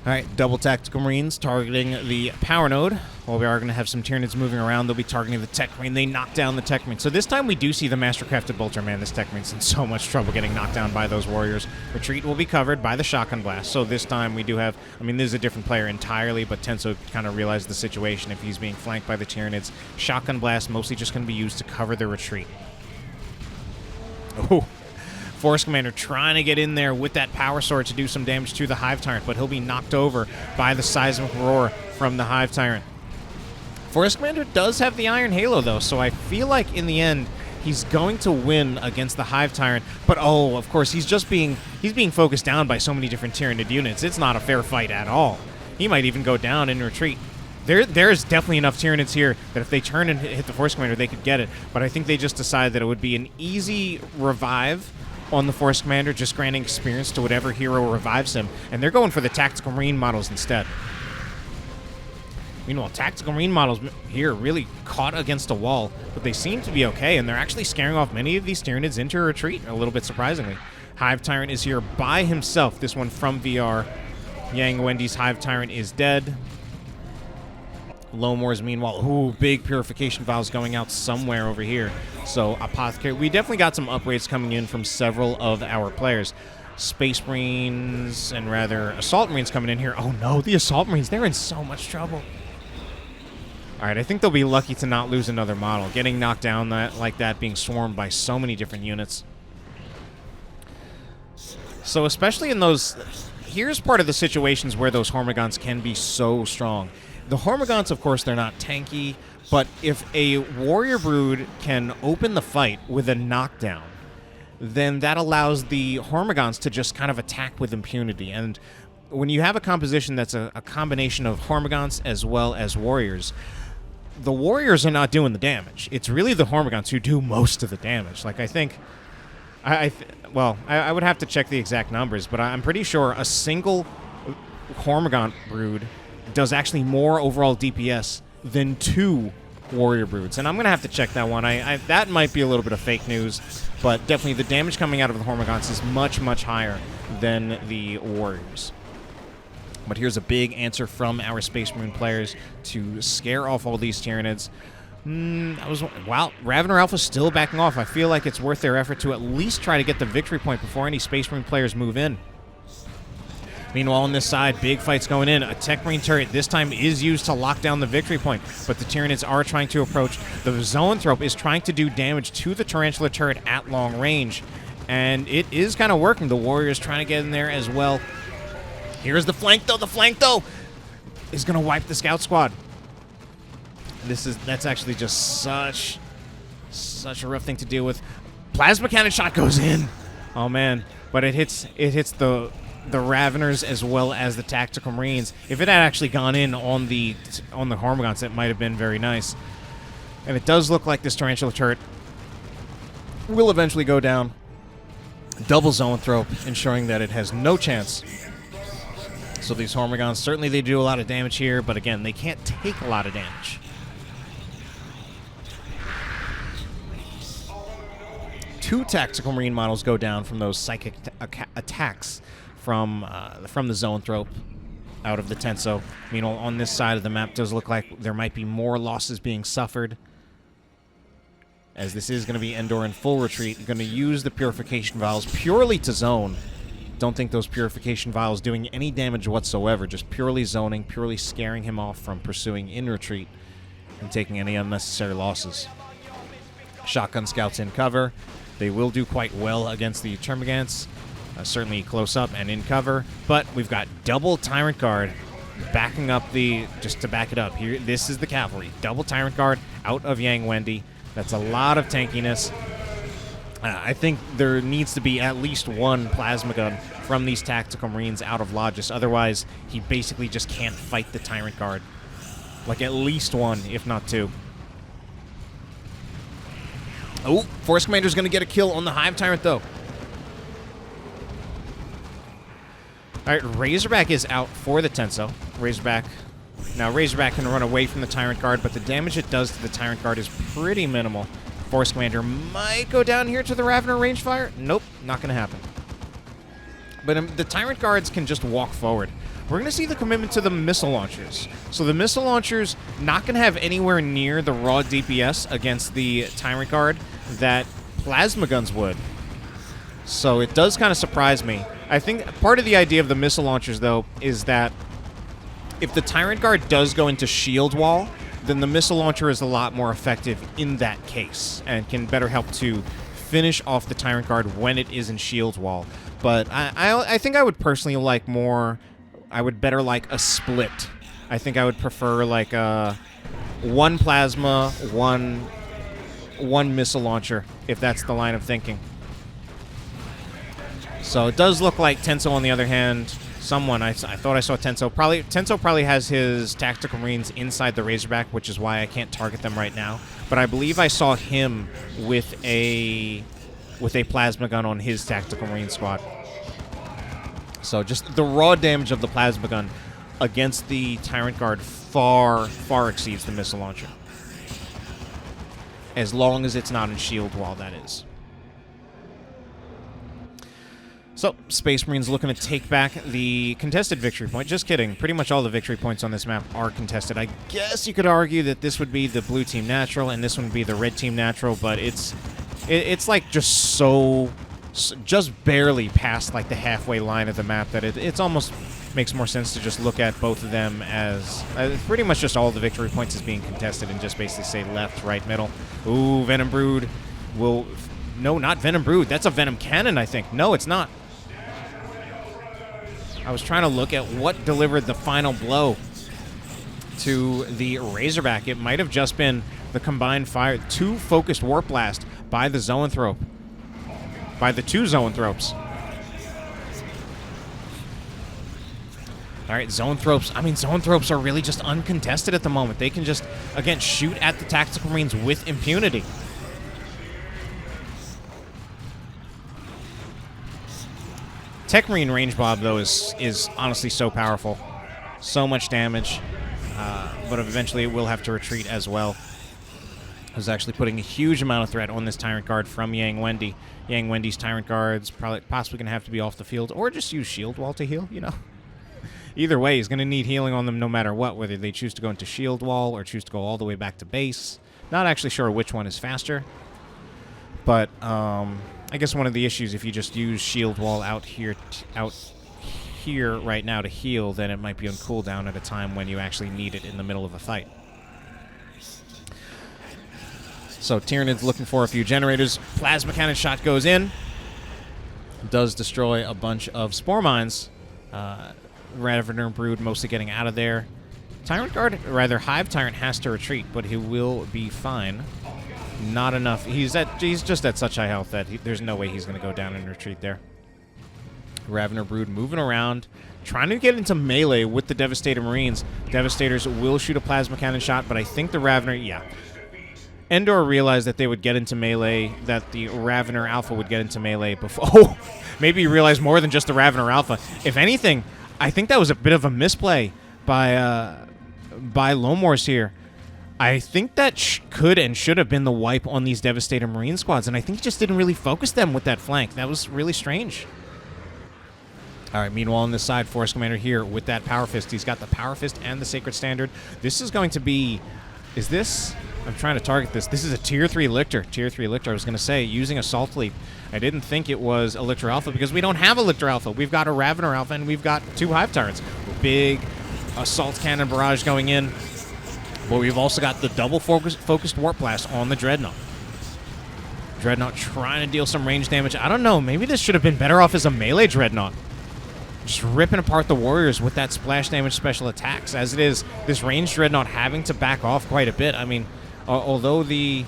All right, double Tactical Marines targeting the power node. While we are going to have some Tyranids moving around, they'll be targeting the Tech Marine. They knock down the Tech Marine. So this time we do see the Mastercrafted Bolter. Man, this Tech Marine's in so much trouble getting knocked down by those warriors. Retreat will be covered by the Shotgun Blast. So this time we do have, I mean, this is a different player entirely, but Tenso kind of realized the situation if he's being flanked by the Tyranids. Shotgun Blast mostly just going to be used to cover the retreat. Oh. Force Commander trying to get in there with that Power Sword to do some damage to the Hive Tyrant, but he'll be knocked over by the Seismic Roar from the Hive Tyrant. Force Commander does have the Iron Halo, though, so I feel like in the end he's going to win against the Hive Tyrant. But, oh, of course, he's being focused down by so many different Tyranid units. It's not a fair fight at all. He might even go down and retreat. There's definitely enough Tyranids here that if they turn and hit the Force Commander, they could get it. But I think they just decided that it would be an easy revive on the Force Commander, just granting experience to whatever hero revives him, and they're going for the Tactical Marine models instead. Meanwhile, Tactical Marine models here really caught against a wall, but they seem to be okay, and they're actually scaring off many of these Tyranids into a retreat, a little bit surprisingly. Hive Tyrant is here by himself, this one from VR. Yang Wendi's Hive Tyrant is dead. Lomors, meanwhile, ooh, big purification vials going out somewhere over here. So, Apothecary, we definitely got some upgrades coming in from several of our players. Space Marines, and rather, Assault Marines coming in here. Oh no, the Assault Marines, they're in so much trouble. Alright, I think they'll be lucky to not lose another model. Getting knocked down like that, being swarmed by so many different units. So, especially in those... Here's part of the situations where those Hormagaunts can be so strong. The Hormagaunts, of course, they're not tanky, but if a Warrior Brood can open the fight with a knockdown, then that allows the Hormagaunts to just kind of attack with impunity. And when you have a composition that's a combination of Hormagaunts as well as Warriors, the Warriors are not doing the damage. It's really the Hormagaunts who do most of the damage. Like, I think... I would have to check the exact numbers, but I'm pretty sure a single Hormagaunt Brood does actually more overall DPS than 2 Warrior Broods. And I'm going to have to check that one. That might be a little bit of fake news, but definitely the damage coming out of the Hormagaunts is much, much higher than the Warriors. But here's a big answer from our Space Marine players to scare off all these Tyranids. Wow, Ravener Alpha's still backing off. I feel like it's worth their effort to at least try to get the victory point before any Space Marine players move in. Meanwhile, on this side, big fights going in. A Tech Marine turret this time is used to lock down the victory point, but the Tyranids are trying to approach. The Zoanthrope is trying to do damage to the Tarantula turret at long range, and it is kind of working. The Warrior's trying to get in there as well. Here's the flank, though. The flank, though, is going to wipe the Scout Squad. That's actually just such a rough thing to deal with. Plasma cannon shot goes in. Oh man, but it hits the Raveners as well as the Tactical Marines. If it had actually gone in on the Hormagaunts, it might have been very nice. And it does look like this Tarantula turret will eventually go down. Double Zoanthrope, ensuring that it has no chance. So these Hormagaunts, certainly they do a lot of damage here, but again, they can't take a lot of damage. Two Tactical Marine models go down from those psychic attacks from the Zoanthrope out of the Tenso. Meanwhile, on this side of the map does look like there might be more losses being suffered, as this is going to be Endor in full retreat. You're going to use the Purification Vials purely to zone. Don't think those Purification Vials doing any damage whatsoever, just purely zoning, purely scaring him off from pursuing in retreat and taking any unnecessary losses. Shotgun Scouts in cover. They will do quite well against the Termagants, certainly close up and in cover, but we've got double Tyrant Guard backing up just to back it up. Here, this is the cavalry. Double Tyrant Guard out of Yang Wendi. That's a lot of tankiness. I think there needs to be at least one plasma gun from these Tactical Marines out of Logis. Otherwise, he basically just can't fight the Tyrant Guard. Like at least one, if not two. Oh, Force Commander's going to get a kill on the Hive Tyrant, though. All right, Razorback is out for the Tenso. Now, Razorback can run away from the Tyrant Guard, but the damage it does to the Tyrant Guard is pretty minimal. Force Commander might go down here to the Ravener range fire. Nope, not going to happen. But the Tyrant Guards can just walk forward. We're going to see the commitment to the missile launchers. So the missile launchers not going to have anywhere near the raw DPS against the Tyrant Guard that plasma guns would. So it does kind of surprise me. I think part of the idea of the missile launchers, though, is that if the Tyrant Guard does go into shield wall, then the missile launcher is a lot more effective in that case and can better help to finish off the Tyrant Guard when it is in shield wall. But I think I would personally like more... I would better like a split. I think I would prefer like one plasma, one missile launcher, if that's the line of thinking. So it does look like Tenso, on the other hand, I thought I saw Tenso. Tenso probably has his Tactical Marines inside the Razorback, which is why I can't target them right now. But I believe I saw him with a plasma gun on his Tactical Marine squad. So just the raw damage of the plasma gun against the Tyrant Guard far exceeds the missile launcher. As long as it's not in shield wall, that is. So, Space Marines looking to take back the contested victory point. Just kidding. Pretty much all the victory points on this map are contested. I guess you could argue that this would be the blue team natural and this one would be the red team natural, but it's like just just barely past like the halfway line of the map that it's almost makes more sense to just look at both of them as pretty much just all the victory points is being contested and just basically say left, right, middle. Ooh, Venom Brood will... No, not Venom Brood. That's a Venom Cannon, I think. No, it's not. I was trying to look at what delivered the final blow to the Razorback. It might have just been the combined fire. 2 focused Warp Blast by the Zoanthrope. By the 2 Zoanthropes. All right, Zoanthropes. I mean, Zoanthropes are really just uncontested at the moment. They can just, again, shoot at the Tactical Marines with impunity. Tech Marine Range Bob, though, is honestly so powerful. So much damage. But eventually it will have to retreat as well. I was actually putting a huge amount of threat on this Tyrant Guard from Yang Wendi. Yang Wendi's Tyrant Guards possibly going to have to be off the field, or just use Shield Wall to heal, you know. Either way, he's going to need healing on them no matter what, whether they choose to go into Shield Wall or choose to go all the way back to base. Not actually sure which one is faster. But I guess one of the issues, if you just use Shield Wall out here right now to heal, then it might be on cooldown at a time when you actually need it in the middle of a fight. So Tyranid's looking for a few generators. Plasma Cannon shot goes in. Does destroy a bunch of Spore Mines. Ravener Brood mostly getting out of there. Tyrant Guard, or rather Hive Tyrant, has to retreat, but he will be fine. Not enough. He's just at such high health that there's no way he's going to go down and retreat there. Ravener Brood moving around, trying to get into melee with the Devastator Marines. Devastators will shoot a plasma cannon shot, but I think the Ravener, yeah. Endor realized that they would get into melee, that the Ravener Alpha would get into melee before. Oh, maybe he realized more than just the Ravener Alpha. If anything, I think that was a bit of a misplay by Lomors here. I think that could and should have been the wipe on these Devastator Marine squads, and I think he just didn't really focus them with that flank. That was really strange. All right, meanwhile on this side, Force Commander here with that Power Fist. He's got the Power Fist and the Sacred Standard. This is going to be... Is this... I'm trying to target this. This is a Tier 3 Lictor. Tier 3 Lictor, I was going to say, using Assault Leap. I didn't think it was a Lictor Alpha because we don't have a Lictor Alpha. We've got a Ravener Alpha and we've got 2 Hive Tyrants. Big Assault Cannon barrage going in. But we've also got the double focused Warp Blast on the Dreadnought. Dreadnought trying to deal some range damage. I don't know. Maybe this should have been better off as a melee Dreadnought. Just ripping apart the Warriors with that splash damage special attacks. As it is, this ranged Dreadnought having to back off quite a bit. I mean, although the...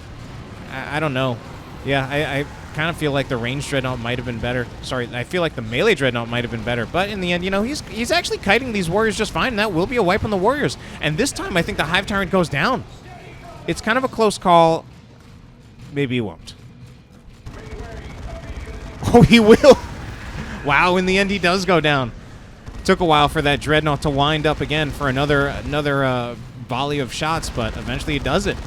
I don't know. Yeah, I kind of feel like the ranged Dreadnought might have been better. Sorry, I feel like the melee Dreadnought might have been better. But in the end, you know, he's actually kiting these Warriors just fine. And that will be a wipe on the Warriors. And this time, I think the Hive Tyrant goes down. It's kind of a close call. Maybe he won't. Oh, he will. Wow, in the end, he does go down. Took a while for that Dreadnought to wind up again for another volley of shots, but eventually he does it.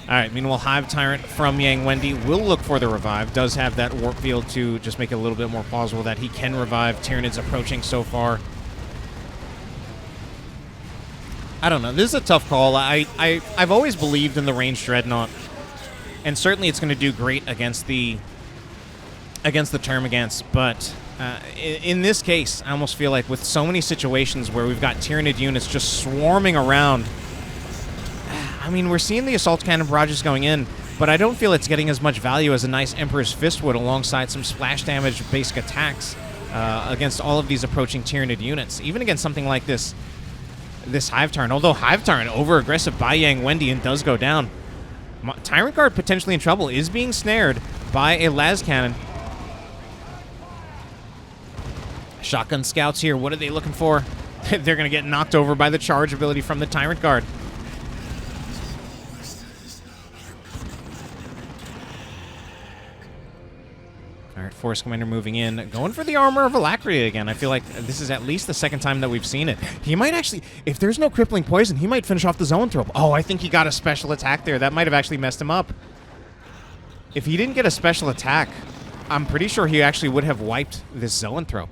All right, meanwhile, Hive Tyrant from Yang Wendi will look for the revive. Does have that warp field to just make it a little bit more plausible that he can revive. Tyranids approaching so far. I don't know. This is a tough call. I've always believed in the ranged Dreadnought, and certainly it's going to do great against the Termagants, but in this case, I almost feel like with so many situations where we've got Tyranid units just swarming around, I mean, we're seeing the Assault Cannon barrages going in, but I don't feel it's getting as much value as a nice Emperor's Fist would alongside some splash damage basic attacks against all of these approaching Tyranid units, even against something like this Hive Tyrant. Although Hive Tyrant over-aggressive by Yang Wendi and does go down. Tyrant Guard potentially in trouble, is being snared by a Las Cannon. Shotgun Scouts here, what are they looking for? They're going to get knocked over by the charge ability from the Tyrant Guard. All right, Force Commander moving in, going for the Armor of Alacrity again. I feel like this is at least the second time that we've seen it. He might actually, if there's no Crippling Poison, he might finish off the Zoanthrope. Oh, I think he got a special attack there. That might have actually messed him up. If he didn't get a special attack, I'm pretty sure he actually would have wiped this Zoanthrope.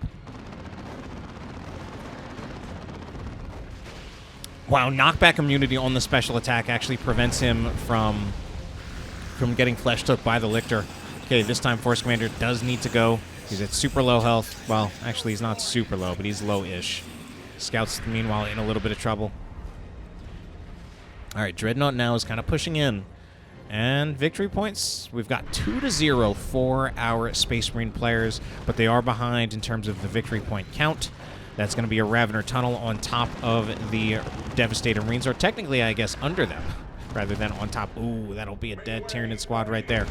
Wow, knockback immunity on the special attack actually prevents him from getting flesh took by the Lictor. Okay, this time Force Commander does need to go. He's at super low health. Well, actually, he's not super low, but he's low-ish. Scouts, meanwhile, in a little bit of trouble. All right, Dreadnought now is kind of pushing in. And victory points, we've got 2-0 for our Space Marine players, but they are behind in terms of the victory point count. That's going to be a Ravener Tunnel on top of the Devastator Marines, or technically, I guess, under them, rather than on top. Ooh, that'll be a dead Tyranid squad right there.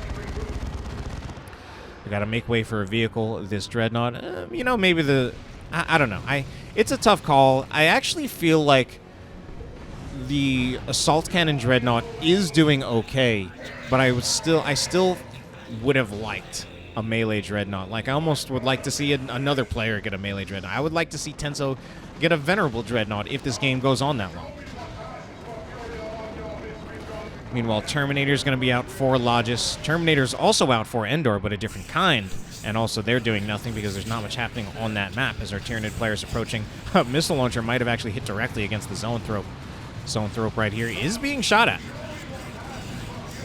We got to make way for a vehicle. This Dreadnought, you know, maybe the... I don't know. It's a tough call. I actually feel like the Assault Cannon Dreadnought is doing okay, but I still would have liked a melee Dreadnought. Like, I almost would like to see another player get a melee Dreadnought. I would like to see Tenso get a Venerable Dreadnought if this game goes on that long. Meanwhile, Terminator's going to be out for Logis. Terminator's also out for Endor, but a different kind. And also, they're doing nothing because there's not much happening on that map as our Tyranid players approaching. A missile launcher might have actually hit directly against the Zoanthrope. Zoanthrope right here is being shot at.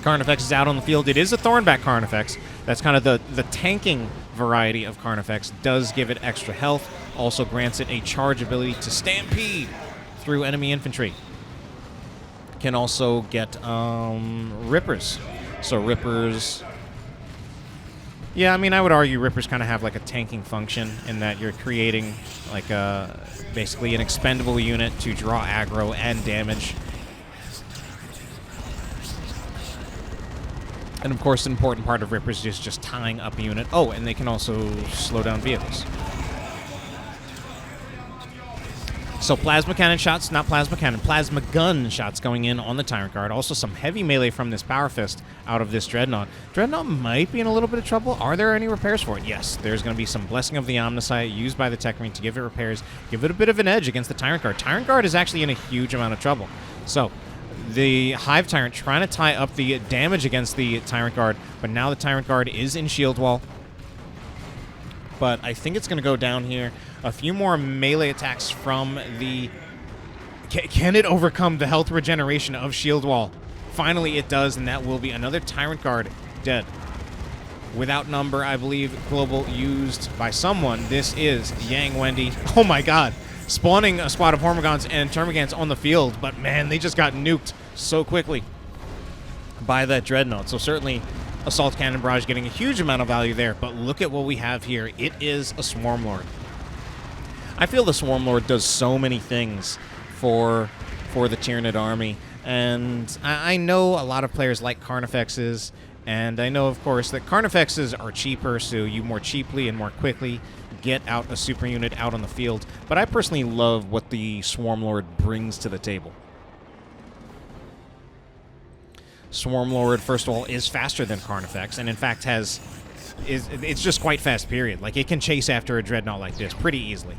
Carnifex is out on the field. It is a Thornback Carnifex. That's kind of the tanking variety of Carnifex. Does give it extra health. Also grants it a charge ability to stampede through enemy infantry. Can also get Rippers. So Rippers Yeah, I mean, I would argue Rippers kind of have like a tanking function in that you're creating like basically an expendable unit to draw aggro and damage. And of course, an important part of Rippers is just tying up a unit. Oh, and they can also slow down vehicles. So plasma cannon shots, not plasma cannon, plasma gun shots going in on the Tyrant Guard. Also some heavy melee from this Power Fist out of this Dreadnought. Dreadnought might be in a little bit of trouble. Are there any repairs for it? Yes, there's going to be some Blessing of the Omnisci used by the Tech Marine to give it repairs, give it a bit of an edge against the Tyrant Guard. Tyrant Guard is actually in a huge amount of trouble. So the Hive Tyrant trying to tie up the damage against the Tyrant Guard, but now the Tyrant Guard is in shield wall. But I think it's going to go down here. A few more melee attacks from the... Can it overcome the health regeneration of shield wall? Finally it does, and that will be another Tyrant Guard dead. Without number, I believe, global used by someone. This is Yang Wendi. Oh my god. Spawning a squad of Hormigons and Termagants on the field, but man, they just got nuked so quickly by that Dreadnought. So certainly Assault Cannon Barrage getting a huge amount of value there, but look at what we have here. It is a Swarm Lord. I feel the Swarm Lord does so many things for the Tyranid army, and I know a lot of players like Carnifexes, and I know, of course, that Carnifexes are cheaper, so you more cheaply and more quickly get out a super unit out on the field, but I personally love what the Swarm Lord brings to the table. Swarm Lord, first of all, is faster than Carnifex, and in fact it's just quite fast, period. Like, it can chase after a Dreadnought like this pretty easily.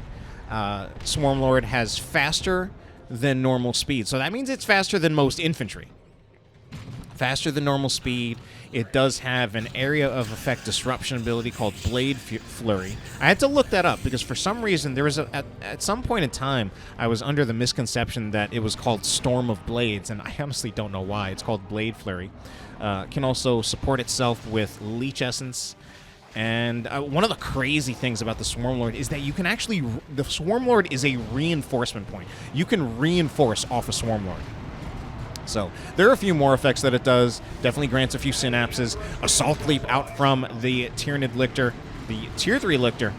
Swarm Lord has faster than normal speed, so that means it's faster than most infantry. Faster than normal speed. It does have an area of effect disruption ability called Blade Flurry. I had to look that up because for some reason there was at some point in time I was under the misconception that it was called Storm of Blades, and I honestly don't know why. It's called Blade Flurry. Can also support itself with Leech Essence. And one of the crazy things about the Swarm Lord is that you can actually... The Swarm Lord is a reinforcement point. You can reinforce off a Swarm Lord. So there are a few more effects that it does. Definitely grants a few synapses. Assault Leap out from the Tyranid Lictor, the Tier 3 Lictor,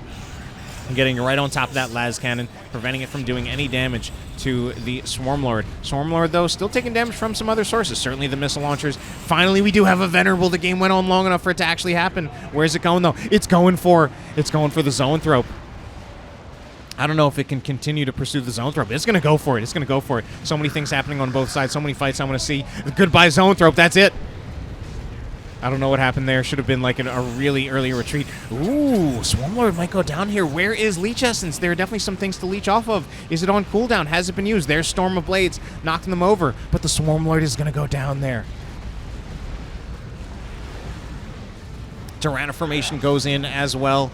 and getting right on top of that Las Cannon, preventing it from doing any damage to the Swarm Lord. Swarm Lord, though, still taking damage from some other sources. Certainly the missile launchers. Finally, we do have a Venerable. The game went on long enough for it to actually happen. Where's it going, though? It's going for the Zoanthrope. I don't know if it can continue to pursue the Zoanthrope. It's going to go for it. It's going to go for it. So many things happening on both sides. So many fights I want to see. Goodbye, Zoanthrope. That's it. I don't know what happened there. Should have been like a really early retreat. Ooh, Swarm Lord might go down here. Where is Leech Essence? There are definitely some things to leech off of. Is it on cooldown? Has it been used? There's Storm of Blades, knocking them over. But the Swarm Lord is going to go down there. Tyrannoformation goes in as well.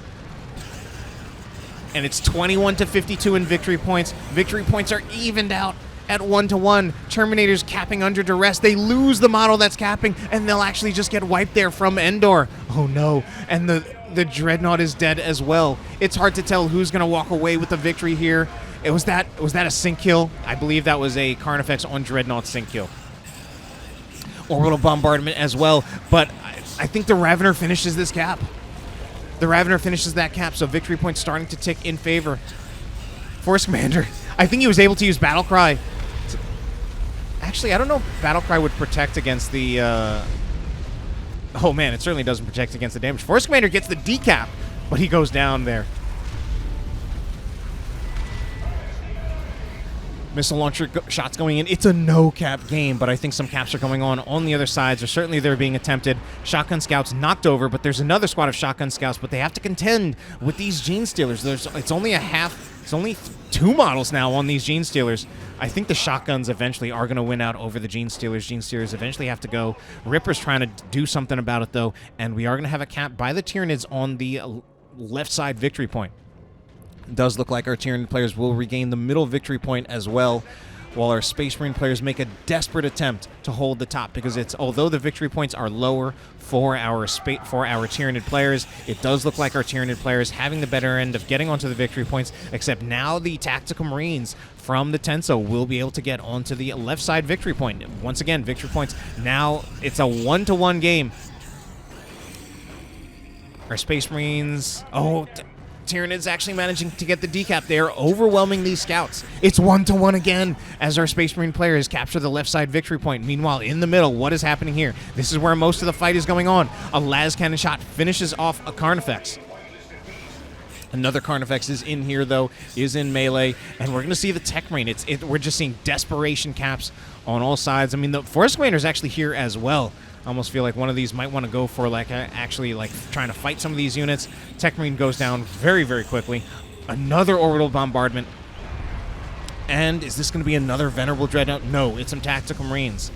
And it's 21-52 in victory points. Victory points are evened out at 1-1. Terminators capping under duress. They lose the model that's capping, and they'll actually just get wiped there from Endor. Oh no. And the Dreadnought is dead as well. It's hard to tell who's going to walk away with the victory here. Was that a sync kill? I believe that was a Carnifex on Dreadnought sync kill. Orbital bombardment as well, but I think the Ravener finishes this cap. The Ravener finishes that cap, so victory points starting to tick in favor. Force Commander. I think he was able to use Battlecry. Actually, I don't know if Battlecry would protect against the... Oh man, it certainly doesn't protect against the damage. Force Commander gets the decap, but he goes down there. Missile launcher shots going in. It's a no-cap game, but I think some caps are going on the other sides, or certainly they're being attempted. Shotgun Scouts knocked over, but there's another squad of Shotgun Scouts, but they have to contend with these Gene Stealers. It's only it's only 2 models now on these Gene Stealers. I think the Shotguns eventually are going to win out over the Gene Stealers. Gene Stealers eventually have to go. Ripper's trying to do something about it, though, and we are going to have a cap by the Tyranids on the left side victory point. It does look like our Tyranid players will regain the middle victory point as well, while our Space Marine players make a desperate attempt to hold the top, because although the victory points are lower for our Tyranid players, it does look like our Tyranid players having the better end of getting onto the victory points, except now the Tactical Marines from the Tenso will be able to get onto the left side victory point. Once again, victory points. Now it's a 1-1 game. Our Space Marines... Oh, Tyranid's actually managing to get the decap. They are overwhelming these scouts. It's 1-to-1 again as our Space Marine players capture the left side victory point. Meanwhile, in the middle, what is happening here? This is where most of the fight is going on. A las cannon shot finishes off a Carnifex. Another Carnifex is in here, though, is in melee, and we're going to see the Tech Marine. We're just seeing desperation caps on all sides. I mean, the Force Commander is actually here as well. I almost feel like one of these might want to go for, like, actually, like, trying to fight some of these units. Tech Marine goes down very, very quickly. Another orbital bombardment. And is this going to be another Venerable Dreadnought? No, it's some Tactical Marines.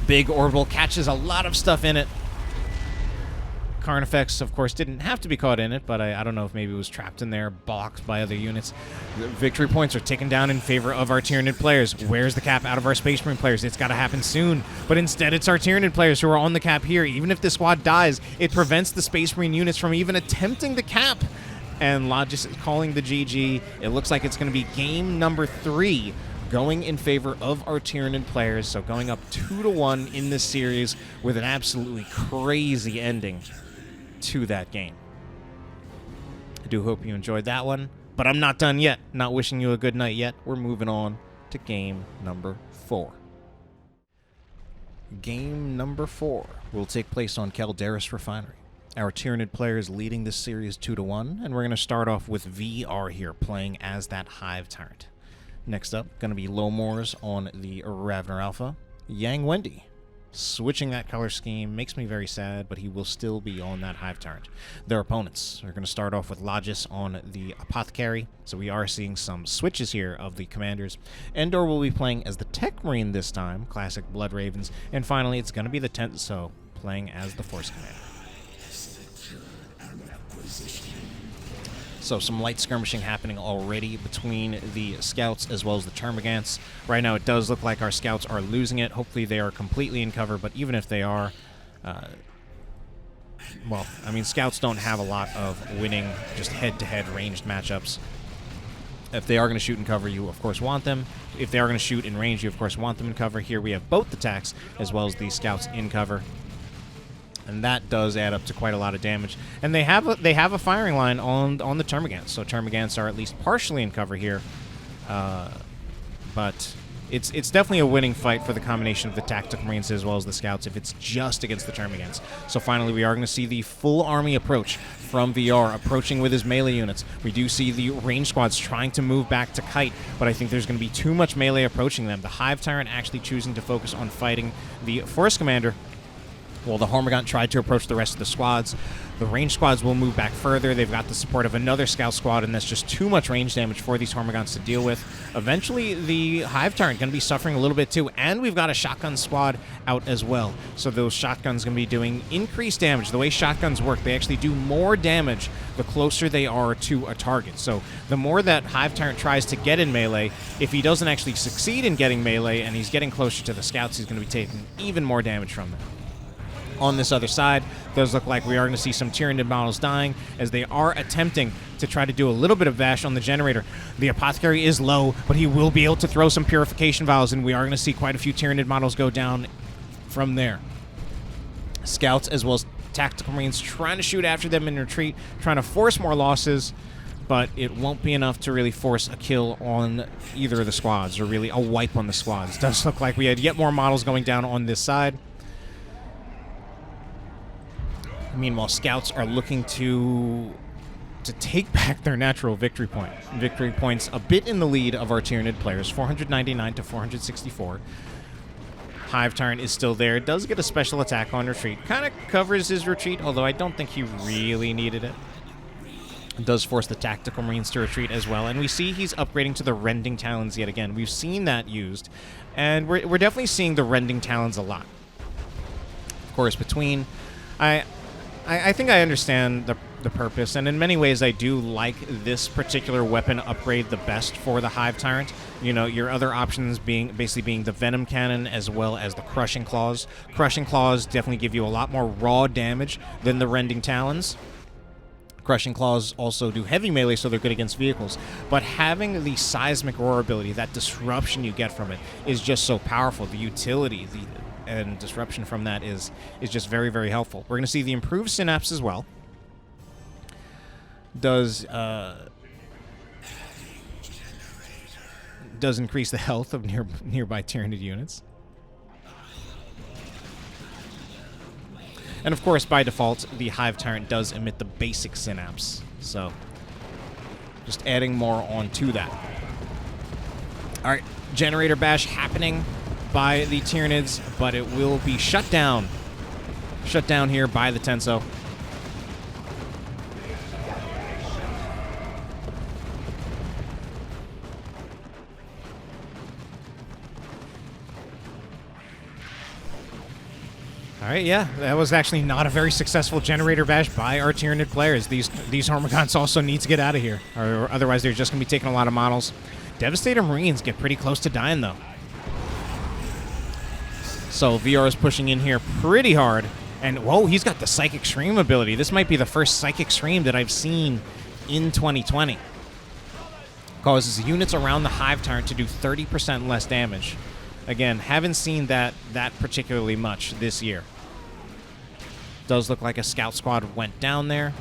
Big orbital catches a lot of stuff in it. Carnifex, of course, didn't have to be caught in it, but I don't know if maybe it was trapped in there, blocked by other units. The victory points are taken down in favor of our Tyranid players. Where's the cap out of our Space Marine players? It's got to happen soon. But instead, it's our Tyranid players who are on the cap here. Even if the squad dies, it prevents the Space Marine units from even attempting the cap. And Logis is calling the GG. It looks like it's going to be game number 3 going in favor of our Tyranid players. So going up 2-1 in this series with an absolutely crazy ending to that game. I do hope you enjoyed that one, but I'm not done yet. Not wishing you a good night yet. We're moving on to game number 4. Game number 4 will take place on Calderis Refinery. Our Tyranid players leading this series 2-1, and we're going to start off with VR here, playing as that Hive Tyrant. Next up, going to be Lomors on the Ravner Alpha. Yang Wendi. Switching that color scheme makes me very sad, but he will still be on that Hive Tyrant. Their opponents are going to start off with Logis on the Apothecary, so we are seeing some switches here of the commanders. Endor will be playing as the Tech Marine this time, classic Blood Ravens, and finally it's going to be the Tenso playing as the Force Commander. So some light skirmishing happening already between the scouts as well as the termagants. Right now it does look like our scouts are losing it. Hopefully they are completely in cover, but even if they are, well, I mean, scouts don't have a lot of winning just head-to-head ranged matchups. If they are going to shoot in cover, you of course want them. If they are going to shoot in range, you of course want them in cover. Here we have both the attacks as well as the scouts in cover. And that does add up to quite a lot of damage. And they have a firing line on the Termagants, so Termagants are at least partially in cover here. But it's definitely a winning fight for the combination of the Tactical Marines as well as the Scouts if it's just against the Termagants. So finally we are going to see the full army approach from VR, approaching with his melee units. We do see the range squads trying to move back to Kite, but I think there's going to be too much melee approaching them. The Hive Tyrant actually choosing to focus on fighting the Force Commander. Well, the Hormigaunt tried to approach the rest of the squads. The range squads will move back further. They've got the support of another scout squad, and that's just too much range damage for these Hormagaunts to deal with. Eventually, the Hive Tyrant going to be suffering a little bit too, and we've got a shotgun squad out as well. So those shotguns going to be doing increased damage. The way shotguns work, they actually do more damage the closer they are to a target. So the more that Hive Tyrant tries to get in melee, if he doesn't actually succeed in getting melee and he's getting closer to the scouts, he's going to be taking even more damage from them. On this other side, does look like we are going to see some Tyranid models dying as they are attempting to try to do a little bit of bash on the generator. The Apothecary is low, but he will be able to throw some Purification Vials, and we are going to see quite a few Tyranid models go down from there. Scouts as well as Tactical Marines trying to shoot after them in retreat, trying to force more losses, but it won't be enough to really force a kill on either of the squads, or really a wipe on the squads. It does look like we had yet more models going down on this side. Meanwhile, scouts are looking to take back their natural victory point. Victory points a bit in the lead of our Tyranid players, 499 to 464. Hive Tyrant is still there. Does get a special attack on retreat. Kind of covers his retreat, although I don't think he really needed it. Does force the Tactical Marines to retreat as well. And we see he's upgrading to the Rending Talons yet again. We've seen that used. And we're definitely seeing the Rending Talons a lot. Of course, between... I think I understand the purpose, and in many ways I do like this particular weapon upgrade the best for the Hive Tyrant. You know, your other options basically being the Venom Cannon as well as the Crushing Claws. Crushing Claws definitely give you a lot more raw damage than the Rending Talons. Crushing Claws also do heavy melee, so they're good against vehicles. But having the Seismic Roar ability, that disruption you get from it, is just so powerful. The utility, and disruption from that is just very, very helpful. We're going to see the improved synapse as well. Does increase the health of nearby Tyranid units. And of course, by default, the Hive Tyrant does emit the basic synapse. So, just adding more onto that. Alright, Generator Bash happening by the Tyranids, but it will be shut down. Shut down here by the Tenso. Alright, yeah, that was actually not a very successful Generator Bash by our Tyranid players. These Hormigons also need to get out of here, or otherwise they're just going to be taking a lot of models. Devastator Marines get pretty close to dying, though. So VR is pushing in here pretty hard. And, whoa, he's got the Psychic Scream ability. This might be the first Psychic Scream that I've seen in 2020. Causes units around the Hive Tyrant to do 30% less damage. Again, haven't seen that particularly much this year. Does look like a scout squad went down there.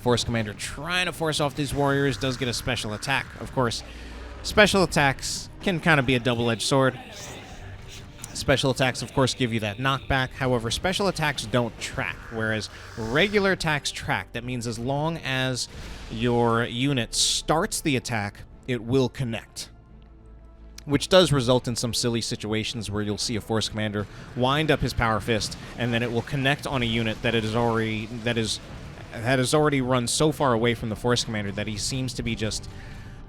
Force Commander trying to force off these warriors. Does get a special attack. Of course, special attacks can kind of be a double-edged sword. Special attacks, of course, give you that knockback. However, special attacks don't track, whereas regular attacks track. That means as long as your unit starts the attack, it will connect. Which does result in some silly situations where you'll see a Force Commander wind up his Power Fist, and then it will connect on a unit that has already run so far away from the Force Commander that he seems to be just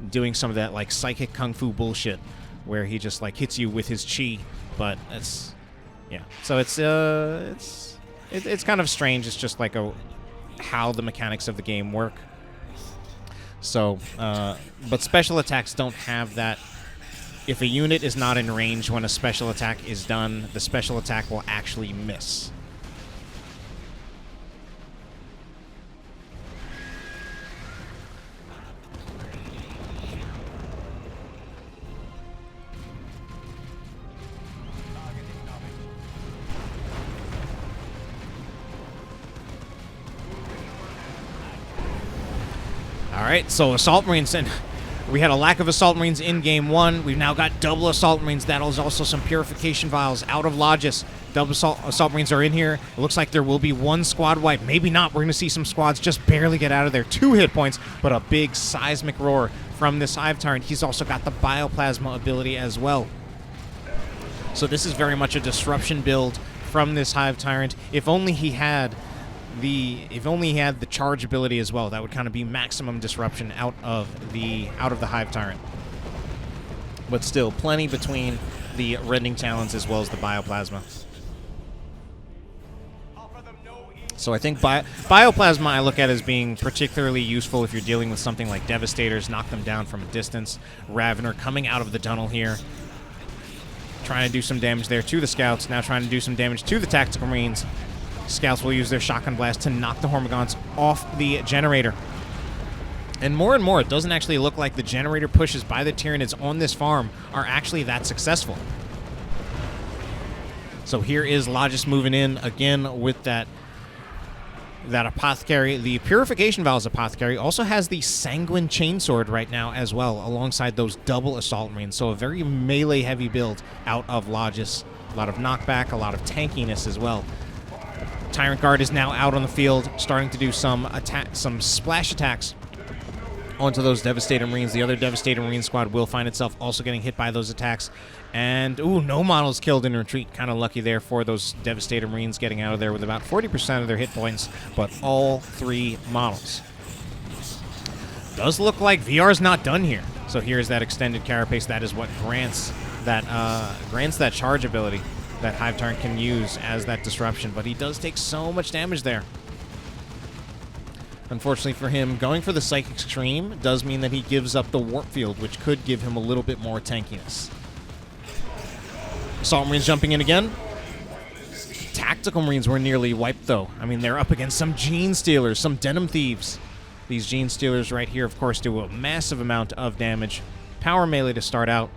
doing some of that like psychic kung fu bullshit, where he just like hits you with his chi. But it's, yeah. So it's kind of strange. It's just like how the mechanics of the game work. So, but special attacks don't have that. If a unit is not in range when a special attack is done, the special attack will actually miss. Alright, so Assault Marines, and we had a lack of Assault Marines in Game 1. We've now got double Assault Marines. That is also some Purification Vials out of Logis. Double Assault Marines are in here. It looks like there will be one squad wipe. Maybe not. We're going to see some squads just barely get out of there. 2 hit points, but a big seismic roar from this Hive Tyrant. He's also got the Bioplasma ability as well. So this is very much a disruption build from this Hive Tyrant. If only he had the charge ability as well, that would kind of be maximum disruption out of the Hive Tyrant. But still, plenty between the Rending Talons as well as the Bioplasma. So I think Bioplasma I look at as being particularly useful if you're dealing with something like Devastators, knock them down from a distance. Ravener coming out of the tunnel here, trying to do some damage there to the Scouts, now trying to do some damage to the Tactical Marines. Scouts will use their Shotgun Blast to knock the Hormigons off the Generator. And more, it doesn't actually look like the Generator pushes by the Tyranids on this farm are actually that successful. So here is Logis moving in again with that Apothecary. The Purification Vials Apothecary also has the Sanguine Chainsword right now as well, alongside those double Assault Marines. So a very melee-heavy build out of Logis. A lot of knockback, a lot of tankiness as well. Tyrant Guard is now out on the field, starting to do some splash attacks onto those Devastator Marines. The other Devastator Marine squad will find itself also getting hit by those attacks. And, ooh, no models killed in retreat. Kind of lucky there for those Devastator Marines getting out of there with about 40% of their hit points, but all 3 models. Does look like VR's not done here. So here's that extended Carapace. That is what grants that charge ability that Hive Tyrant can use as that disruption, but he does take so much damage there. Unfortunately for him, going for the Psychic Scream does mean that he gives up the Warp Field, which could give him a little bit more tankiness. Assault Marines jumping in again. Tactical Marines were nearly wiped, though. I mean, they're up against some Gene Stealers, some Denim Thieves. These Gene Stealers right here, of course, do a massive amount of damage. Power melee to start out.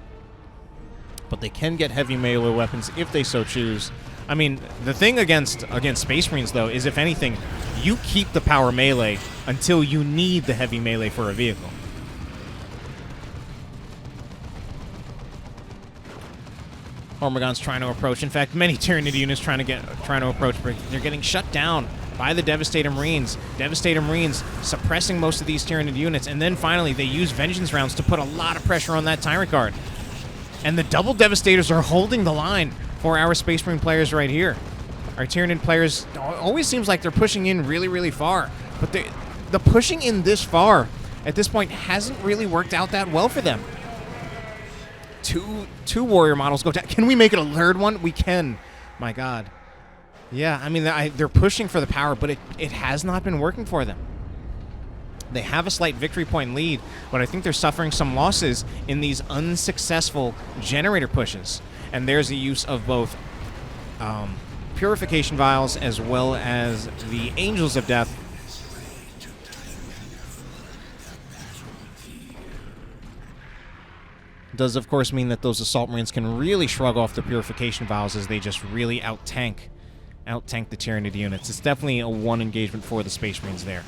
but they can get heavy melee weapons if they so choose. I mean, the thing against Space Marines, though, is if anything, you keep the power melee until you need the heavy melee for a vehicle. Hormagon's trying to approach. In fact, many Tyranid units trying to approach, but they're getting shut down by the Devastator Marines. Devastator Marines suppressing most of these Tyranid units, and then finally they use Vengeance rounds to put a lot of pressure on that Tyrant Guard. And the double Devastators are holding the line for our Space Marine players right here. Our Tyranid players, always seems like they're pushing in really, really far, but the pushing in this far at this point hasn't really worked out that well for them. Two warrior models go down. Can we make it a third one? We can. My God. Yeah, I mean, they're pushing for the power, but it has not been working for them. They have a slight victory point lead, but I think they're suffering some losses in these unsuccessful generator pushes. And there's the use of both Purification Vials as well as the Angels of Death. Does, of course, mean that those Assault Marines can really shrug off the Purification Vials as they just really out-tank the Tyranid units. It's definitely a one engagement for the Space Marines there.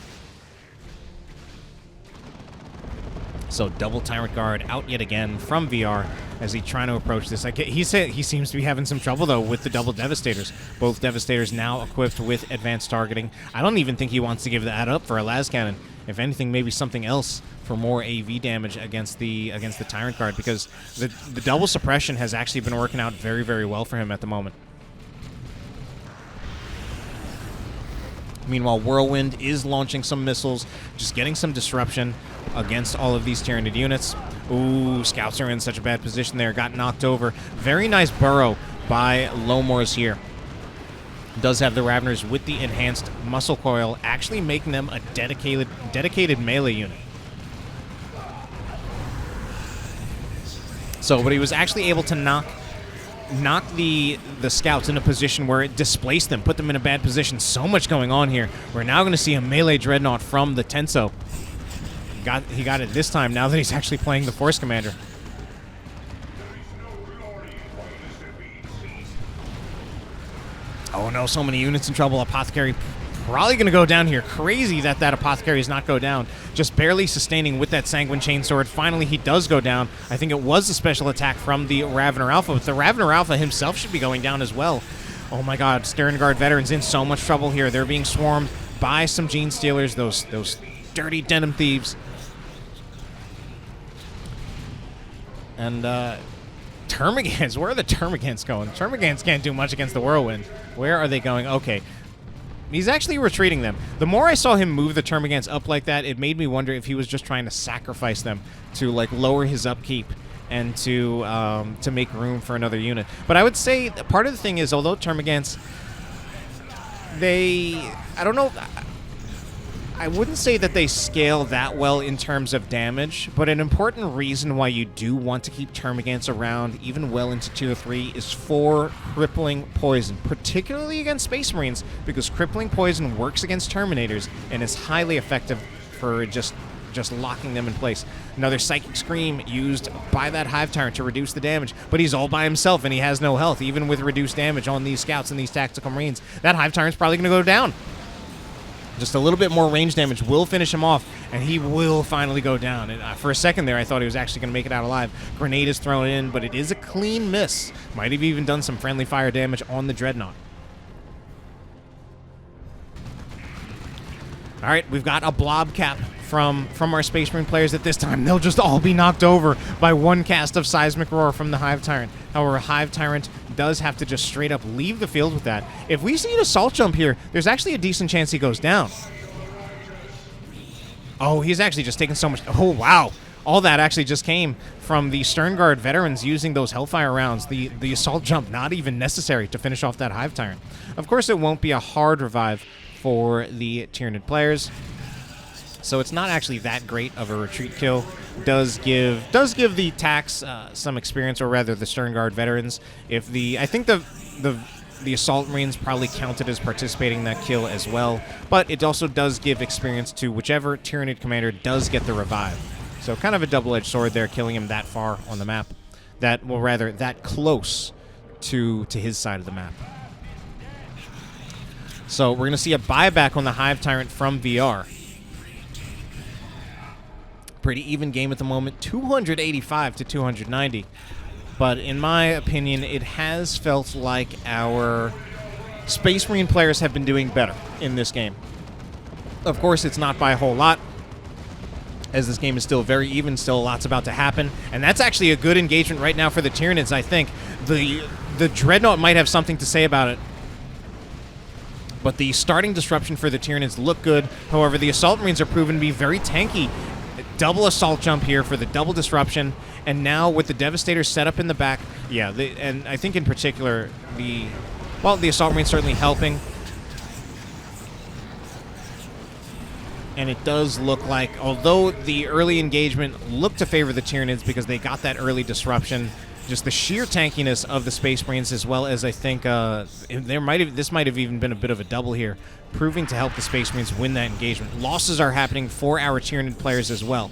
So double Tyrant Guard out yet again from VR as he's trying to approach this. He seems to be having some trouble, though, with the double Devastators. Both Devastators now equipped with advanced targeting. I don't even think he wants to give that up for a las cannon. If anything, maybe something else for more AV damage against the Tyrant Guard, because the double suppression has actually been working out very, very well for him at the moment. Meanwhile, Whirlwind is launching some missiles, just getting some disruption against all of these Tyranid units. Ooh, Scouts are in such a bad position there. Got knocked over. Very nice burrow by Lomors here. Does have the Raveners with the enhanced muscle coil, actually making them a dedicated melee unit. So, but he was actually able to knock the Scouts in a position where it displaced them, put them in a bad position. So much going on here. We're now going to see a melee Dreadnought from the Tenso. He got it this time, now that he's actually playing the Force Commander. Oh no, so many units in trouble. Apothecary probably going to go down here. Crazy that Apothecary does not go down. Just barely sustaining with that Sanguine Chainsword. Finally, he does go down. I think it was a special attack from the Ravener Alpha, but the Ravener Alpha himself should be going down as well. Oh my God, Stern Guard veterans in so much trouble here. They're being swarmed by some Gene Stealers, those dirty denim thieves. And Termagants, where are the Termagants going? Termagants can't do much against the Whirlwind. Where are they going? Okay. He's actually retreating them. The more I saw him move the Termagants up like that, it made me wonder if he was just trying to sacrifice them to like lower his upkeep and to make room for another unit. But I would say part of the thing is, although Termagants, I don't know, I wouldn't say that they scale that well in terms of damage, but an important reason why you do want to keep Termagants around even well into Tier 3 is for crippling poison, particularly against Space Marines, because crippling poison works against Terminators and is highly effective for just locking them in place. Another Psychic Scream used by that Hive Tyrant to reduce the damage, but he's all by himself and he has no health, even with reduced damage on these Scouts and these Tactical Marines. That Hive Tyrant's probably going to go down. Just a little bit more range damage will finish him off, and he will finally go down. And for a second there, I thought he was actually going to make it out alive. Grenade is thrown in, but it is a clean miss. Might have even done some friendly fire damage on the Dreadnought. All right, we've got a blob cap from our Space Marine players at this time. They'll just all be knocked over by one cast of Seismic Roar from the Hive Tyrant. However, Hive Tyrant does have to just straight up leave the field with that. If we see an assault jump here, there's actually a decent chance he goes down. Oh, he's actually just taking so much. Oh, wow. All that actually just came from the Stern Guard veterans using those Hellfire rounds. The assault jump not even necessary to finish off that Hive Tyrant. Of course, it won't be a hard revive for the Tyranid players, so it's not actually that great of a retreat kill. Does give the Tax some experience, or rather the Stern Guard veterans. I think the Assault Marines probably counted as participating in that kill as well, but it also does give experience to whichever Tyranid commander does get the revive. So kind of a double-edged sword there, killing him that far on the map. that, well, rather, that close to his side of the map. So we're going to see a buyback on the Hive Tyrant from VR. Pretty even game at the moment, 285 to 290. But in my opinion, it has felt like our Space Marine players have been doing better in this game. Of course, it's not by a whole lot, as this game is still very even, still lots about to happen. And that's actually a good engagement right now for the Tyranids, I think. The Dreadnought might have something to say about it. But the starting disruption for the Tyranids look good. However, the Assault Marines are proven to be very tanky. Double assault jump here for the double disruption. And now with the Devastator set up in the back, yeah, and I think in particular, the Assault Marines certainly helping. And it does look like, although the early engagement looked to favor the Tyranids because they got that early disruption, just the sheer tankiness of the Space Marines, as well as I think this might have even been a bit of a double here, proving to help the Space Marines win that engagement. Losses are happening for our Tyranid players as well.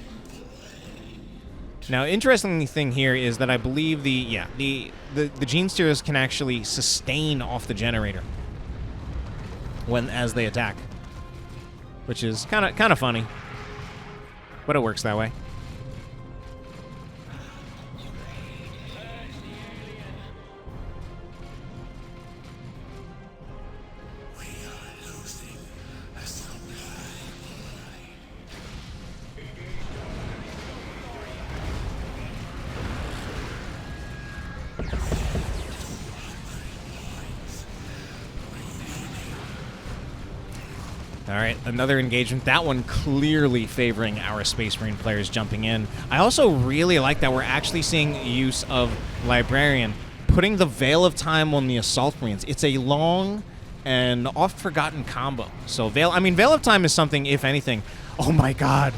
Now, interesting thing here is that I believe the Gene Steers can actually sustain off the generator as they attack, which is kind of funny, but it works that way. All right, another engagement. That one clearly favoring our Space Marine players jumping in. I also really like that we're actually seeing use of Librarian, putting the Veil of Time on the Assault Marines. It's a long and oft-forgotten combo. So Veil of Time is something, if anything... Oh my god.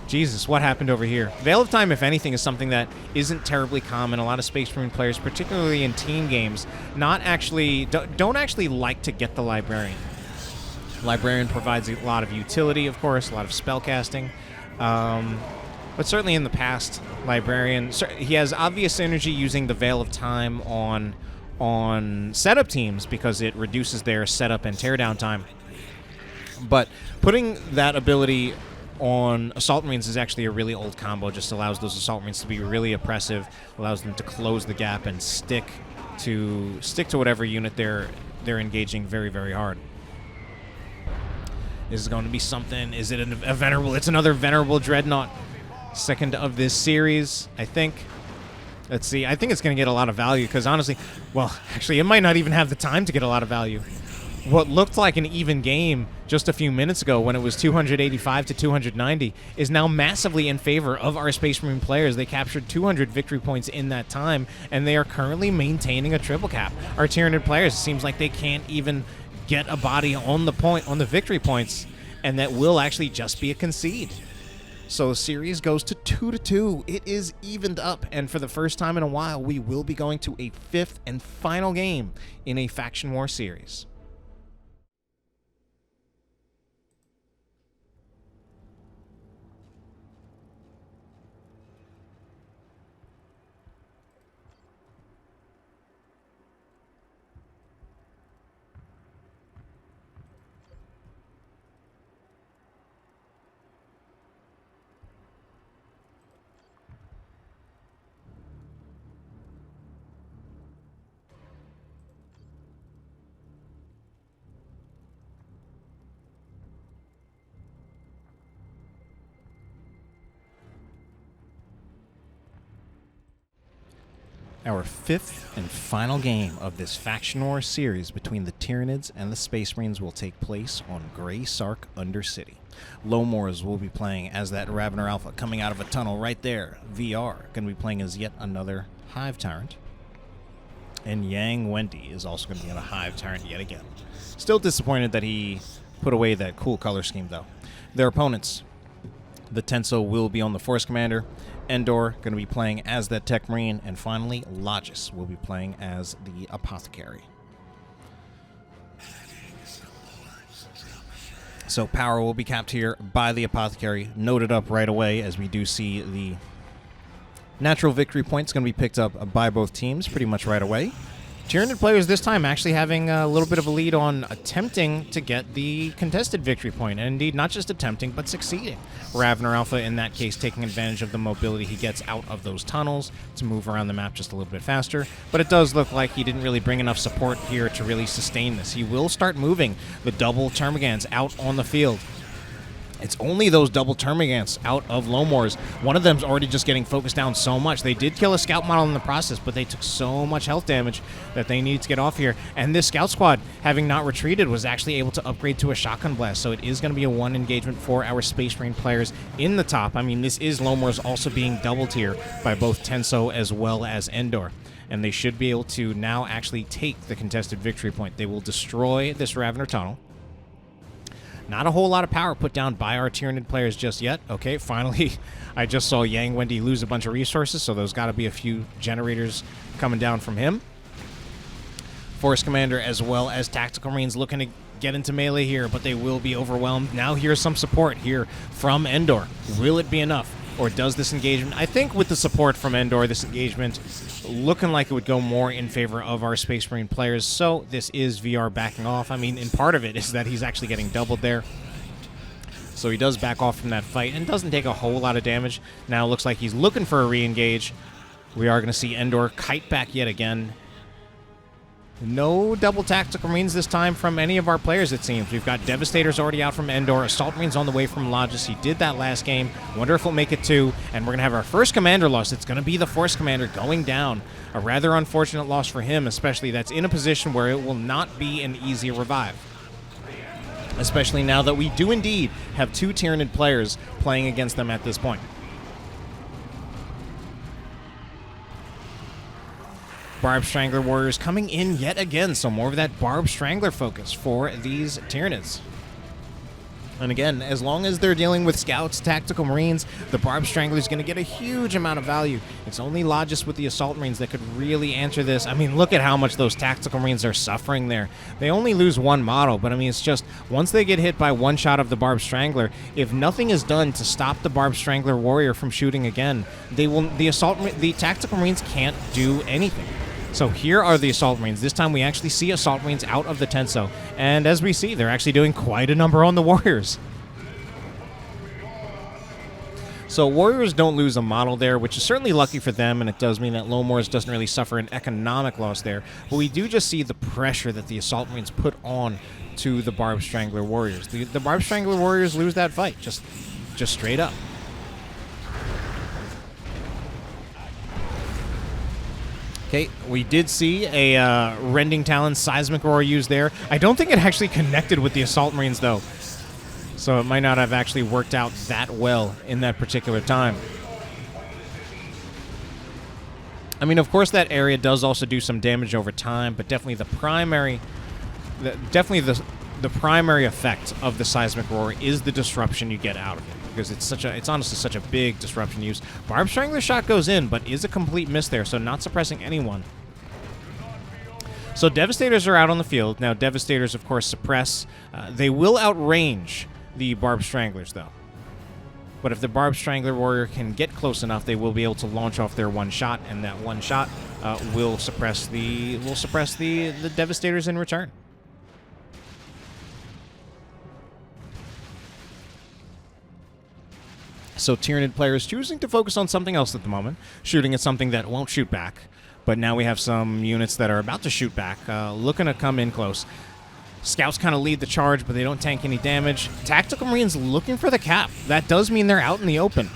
Jesus, what happened over here? Veil of Time, if anything, is something that isn't terribly common. A lot of Space Marine players, particularly in team games, don't actually like to get the Librarian. Librarian provides a lot of utility, of course, a lot of spellcasting. But certainly in the past, Librarian, he has obvious synergy using the Veil of Time on setup teams because it reduces their setup and teardown time. But putting that ability on Assault Marines is actually a really old combo. Just allows those Assault Marines to be really oppressive, allows them to close the gap and stick to whatever unit they're engaging very, very hard. This is going to be something. Is it a Venerable? It's another Venerable Dreadnought. Second of this series, I think. Let's see. I think it's going to get a lot of value because honestly, well, actually, it might not even have the time to get a lot of value. What looked like an even game just a few minutes ago when it was 285 to 290 is now massively in favor of our Space Marine players. They captured 200 victory points in that time, and they are currently maintaining a triple cap. Our Tyranid players, it seems like they can't even get a body on the victory points, and that will actually just be a concede. So the series goes to 2-2. It is evened up, and for the first time in a while, we will be going to a fifth and final game in a Faction War series. Our fifth and final game of this Faction War series between the Tyranids and the Space Marines will take place on Grey Sark Undercity. Lomors will be playing as that Ravener Alpha coming out of a tunnel right there. VR going to be playing as yet another Hive Tyrant. And Yang Wendi is also going to be on a Hive Tyrant yet again. Still disappointed that he put away that cool color scheme, though. Their opponents, the Tenso will be on the Force Commander. Endor going to be playing as that Tech Marine. And finally, Logis will be playing as the Apothecary. So power will be capped here by the Apothecary. Noted up right away as we do see Natural victory points going to be picked up by both teams pretty much right away. Tyranid players this time actually having a little bit of a lead on attempting to get the contested victory point, and indeed not just attempting, but succeeding. Ravner Alpha, in that case, taking advantage of the mobility he gets out of those tunnels to move around the map just a little bit faster, but it does look like he didn't really bring enough support here to really sustain this. He will start moving the double Termagants out on the field. It's only those double Termagants out of Lomors. One of them's already just getting focused down so much. They did kill a scout model in the process, but they took so much health damage that they needed to get off here. And this scout squad, having not retreated, was actually able to upgrade to a shotgun blast. So it is going to be a one engagement for our Space Marine players in the top. I mean, this is Lomors also being doubled here by both Tenso as well as Endor. And they should be able to now actually take the contested victory point. They will destroy this Ravner tunnel. Not a whole lot of power put down by our Tyranid players just yet. Okay, finally, I just saw Wendi lose a bunch of resources, so there's got to be a few generators coming down from him. Force Commander as well as Tactical Marines looking to get into melee here, but they will be overwhelmed. Now here's some support here from Endor. Will it be enough? Or does this engagement... I think with the support from Endor, this engagement looking like it would go more in favor of our Space Marine players. So this is VR backing off. I mean, and part of it is that he's actually getting doubled there. So he does back off from that fight and doesn't take a whole lot of damage. Now it looks like he's looking for a re-engage. We are going to see Endor kite back yet again. No double Tactical Marines this time from any of our players, it seems. We've got Devastators already out from Endor. Assault Marines on the way from Logis. He did that last game. Wonder if we'll make it two. And we're going to have our first commander loss. It's going to be the Force Commander going down. A rather unfortunate loss for him, especially that's in a position where it will not be an easy revive. Especially now that we do indeed have two Tyranid players playing against them at this point. Barb Strangler Warriors coming in yet again, so more of that Barb Strangler focus for these Tyranids. And again, as long as they're dealing with Scouts, Tactical Marines, the Barb Strangler is going to get a huge amount of value. It's only Logis with the Assault Marines that could really answer this. I mean, look at how much those Tactical Marines are suffering there. They only lose one model, but I mean, it's just, once they get hit by one shot of the Barb Strangler, if nothing is done to stop the Barb Strangler Warrior from shooting again, the Tactical Marines can't do anything. So here are the Assault Marines. This time we actually see Assault Marines out of the Tenso. And as we see, they're actually doing quite a number on the Warriors. So Warriors don't lose a model there, which is certainly lucky for them, and it does mean that Lomors doesn't really suffer an economic loss there. But we do just see the pressure that the Assault Marines put on to the Barb Strangler Warriors. The Barb Strangler Warriors lose that fight, just straight up. Okay, we did see a Rending Talon Seismic Roar used there. I don't think it actually connected with the Assault Marines, though. So it might not have actually worked out that well in that particular time. I mean, of course, that area does also do some damage over time, but definitely the primary effect of the Seismic Roar is the disruption you get out of it. Because it's honestly such a big disruption use. Barb Strangler shot goes in, but is a complete miss there, so not suppressing anyone. So Devastators are out on the field. Now, Devastators, of course, suppress. They will outrange the Barb Stranglers, though. But if the Barb Strangler Warrior can get close enough, they will be able to launch off their one shot, and that one shot will suppress the Devastators in return. So Tyranid players choosing to focus on something else at the moment, shooting at something that won't shoot back. But now we have some units that are about to shoot back, looking to come in close. Scouts kind of lead the charge, but they don't tank any damage. Tactical Marines looking for the cap. That does mean they're out in the open.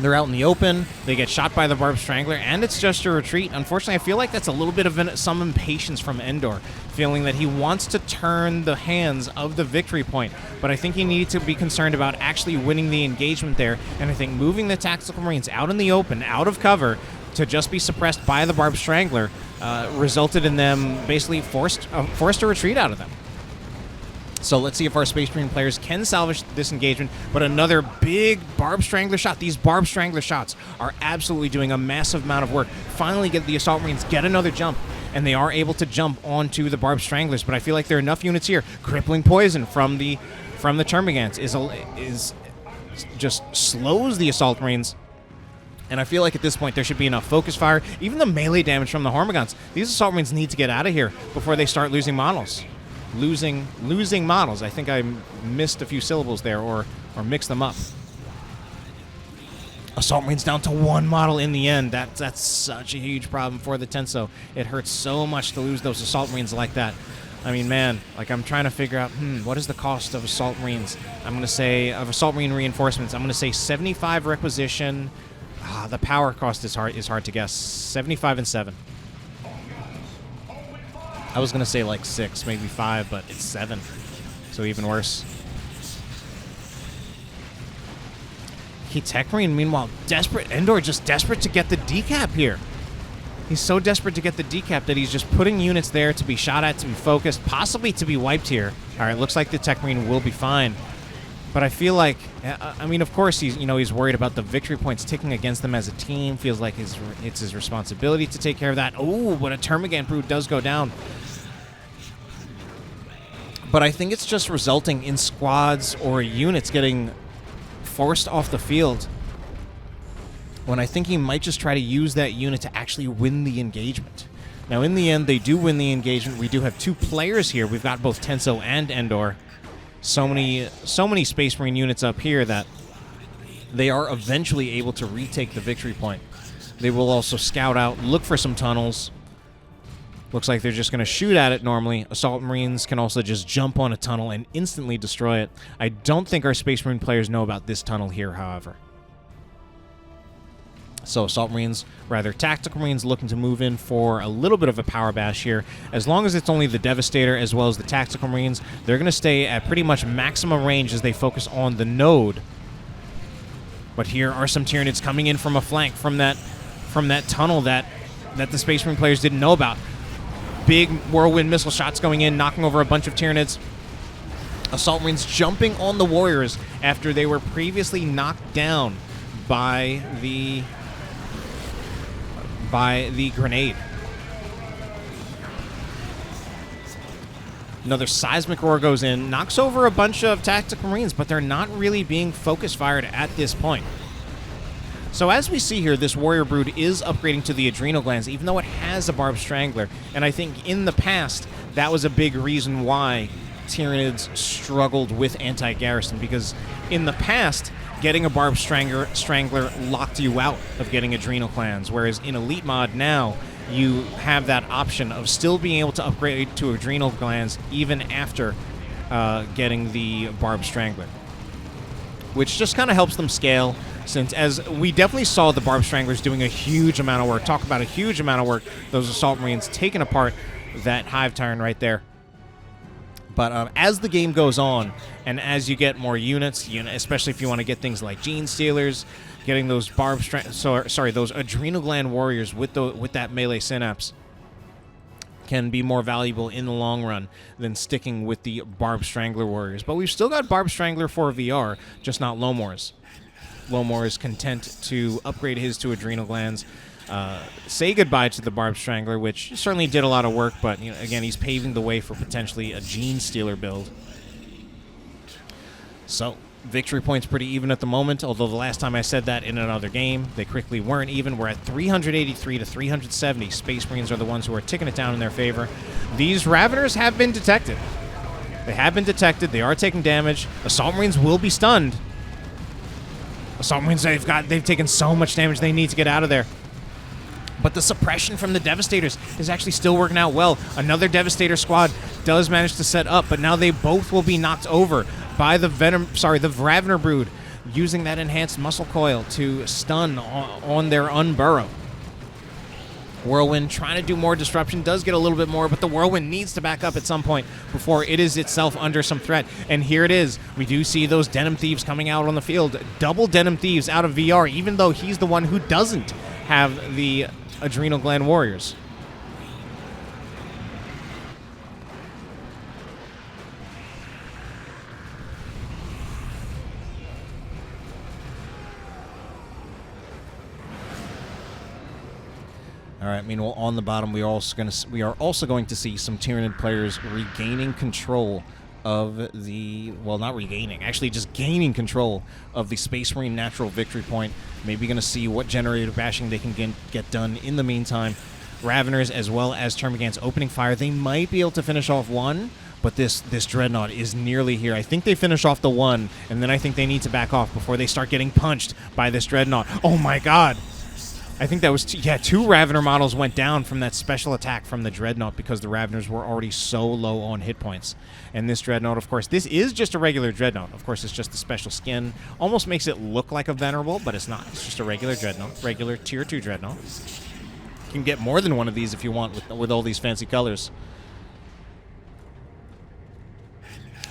They're out in the open, they get shot by the Barb Strangler, and it's just a retreat. Unfortunately, I feel like that's a little bit of some impatience from Endor, feeling that he wants to turn the hands of the victory point, but I think he needs to be concerned about actually winning the engagement there, and I think moving the Tactical Marines out in the open, out of cover, to just be suppressed by the Barb Strangler resulted in them basically forced a retreat out of them. So let's see if our Space Marine players can salvage this engagement, but another big Barb Strangler shot. These Barb Strangler shots are absolutely doing a massive amount of work. Finally, the Assault Marines get another jump, and they are able to jump onto the Barb Stranglers, but I feel like there are enough units here. Crippling Poison from the Termagants is just slows the Assault Marines And I feel like at this point there should be enough focus fire, even the melee damage from the Hormagaunts. These Assault Marines need to get out of here before they start losing models. Losing models. I think I missed a few syllables there, or mixed them up. Assault Marines down to 1 model in the end. That's such a huge problem for the Tenso. It hurts so much to lose those Assault Marines like that. I mean, man, like I'm trying to figure out, what is the cost of Assault Marines? I'm going to say, of Assault Marine reinforcements, I'm going to say 75 requisition. The power cost is hard to guess. 75 and 7. I was going to say like 6, maybe 5, but it's 7. So even worse. Tech Marine, meanwhile, desperate. Endor just desperate to get the decap here. He's so desperate to get the decap that he's just putting units there to be shot at, to be focused, possibly to be wiped here. All right, looks like the Tech Marine will be fine. But I feel like, I mean, of course, he's worried about the victory points ticking against them as a team. Feels like it's his responsibility to take care of that. Oh, but a Termagant Brood does go down. But I think it's just resulting in squads or units getting forced off the field, when I think he might just try to use that unit to actually win the engagement. Now, in the end, they do win the engagement. We do have 2 players here. We've got both Tenso and Endor. So many Space Marine units up here that they are eventually able to retake the victory point. They will also scout out, look for some tunnels. Looks like they're just going to shoot at it normally. Assault Marines can also just jump on a tunnel and instantly destroy it. I don't think our Space Marine players know about this tunnel here, however. So Assault Marines, rather Tactical Marines, looking to move in for a little bit of a power bash here. As long as it's only the Devastator as well as the Tactical Marines, they're going to stay at pretty much maximum range as they focus on the node. But here are some Tyranids coming in from a flank, from that tunnel that the Space Marine players didn't know about. Big whirlwind missile shots going in, knocking over a bunch of Tyranids. Assault Marines jumping on the Warriors after they were previously knocked down by the grenade. Another seismic roar goes in, knocks over a bunch of Tactical Marines, but they're not really being focus fired at this point. So as we see here, this Warrior Brood is upgrading to the Adrenal Glands, even though it has a Barbed Strangler. And I think in the past, that was a big reason why Tyranids struggled with anti-garrison, because in the past, getting a Barbed Strangler locked you out of getting Adrenal Glands, whereas in Elite Mod now, you have that option of still being able to upgrade to Adrenal Glands even after getting the Barbed Strangler, which just kind of helps them scale. Since, as we definitely saw, the Barbed Stranglers doing a huge amount of work. Talk about a huge amount of work. Those Assault Marines taking apart that Hive Tyrant right there. But as the game goes on, and as you get more units, especially if you want to get things like Gene Stealers, getting those those Adrenal Gland Warriors with that melee synapse can be more valuable in the long run than sticking with the Barbed Strangler Warriors. But we've still got Barbed Strangler for VR, just not Lomors. Lomor is content to upgrade his to Adrenal Glands, say goodbye to the Barbed Strangler, which certainly did a lot of work, but again, he's paving the way for potentially a Gene Stealer build. So, victory points pretty even at the moment, although the last time I said that in another game, they quickly weren't even. We're at 383 to 370. Space Marines are the ones who are ticking it down in their favor. These Raveners have been detected. They have been detected. They are taking damage. Assault Marines will be stunned. Assault Marines, they've taken so much damage, they need to get out of there. But the suppression from the Devastators is actually still working out well. Another Devastator squad does manage to set up, but now they both will be knocked over by the Ravener Brood, using that enhanced muscle coil to stun on their Unburrow. Whirlwind trying to do more disruption, does get a little bit more, but the Whirlwind needs to back up at some point before it is itself under some threat. And here it is. We do see those Denim Thieves coming out on the field. Double Denim Thieves out of VR, even though he's the one who doesn't have the Adrenal Gland Warriors. All right. Meanwhile, on the bottom, we are also going to see some Tyranid players regaining control of the, well, not regaining, actually just gaining control of the Space Marine natural victory point. Maybe going to see what generator bashing they can get done in the meantime. Raveners as well as Termagants opening fire. They might be able to finish off one, but this Dreadnought is nearly here. I think they finish off the one, and then I think they need to back off before they start getting punched by this Dreadnought. Oh my god! I think that was, two Ravener models went down from that special attack from the Dreadnought because the Raveners were already so low on hit points. And this Dreadnought, of course, this is just a regular Dreadnought. Of course, it's just the special skin. Almost makes it look like a Venerable, but it's not. It's just a regular Dreadnought, regular Tier 2 Dreadnought. You can get more than one of these if you want with all these fancy colors.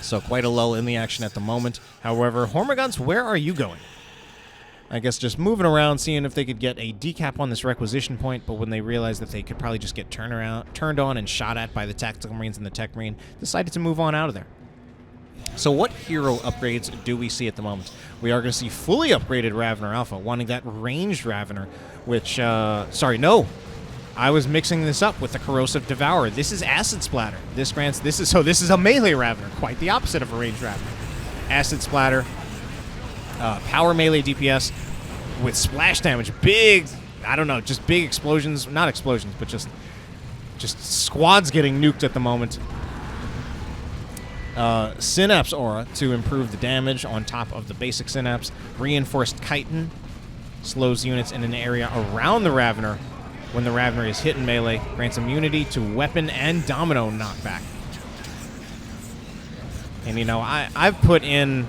So quite a lull in the action at the moment. However, Hormagaunts, where are you going? I guess just moving around, seeing if they could get a decap on this requisition point, but when they realized that they could probably just get turned on and shot at by the Tactical Marines and the Tech Marine, decided to move on out of there. So what hero upgrades do we see at the moment? We are going to see fully upgraded Ravener Alpha, wanting that ranged Ravener, which, sorry, no. I was mixing this up with the Corrosive Devourer. This is Acid Splatter. This is a melee Ravener, quite the opposite of a ranged Ravener. Acid Splatter. Power melee DPS with splash damage. Big, I don't know, just big explosions. Not explosions, but just squads getting nuked at the moment. Synapse Aura to improve the damage on top of the basic Synapse. Reinforced Chitin slows units in an area around the Ravener when the Ravener is hit in melee. Grants immunity to weapon and domino knockback. And, you know, I've put in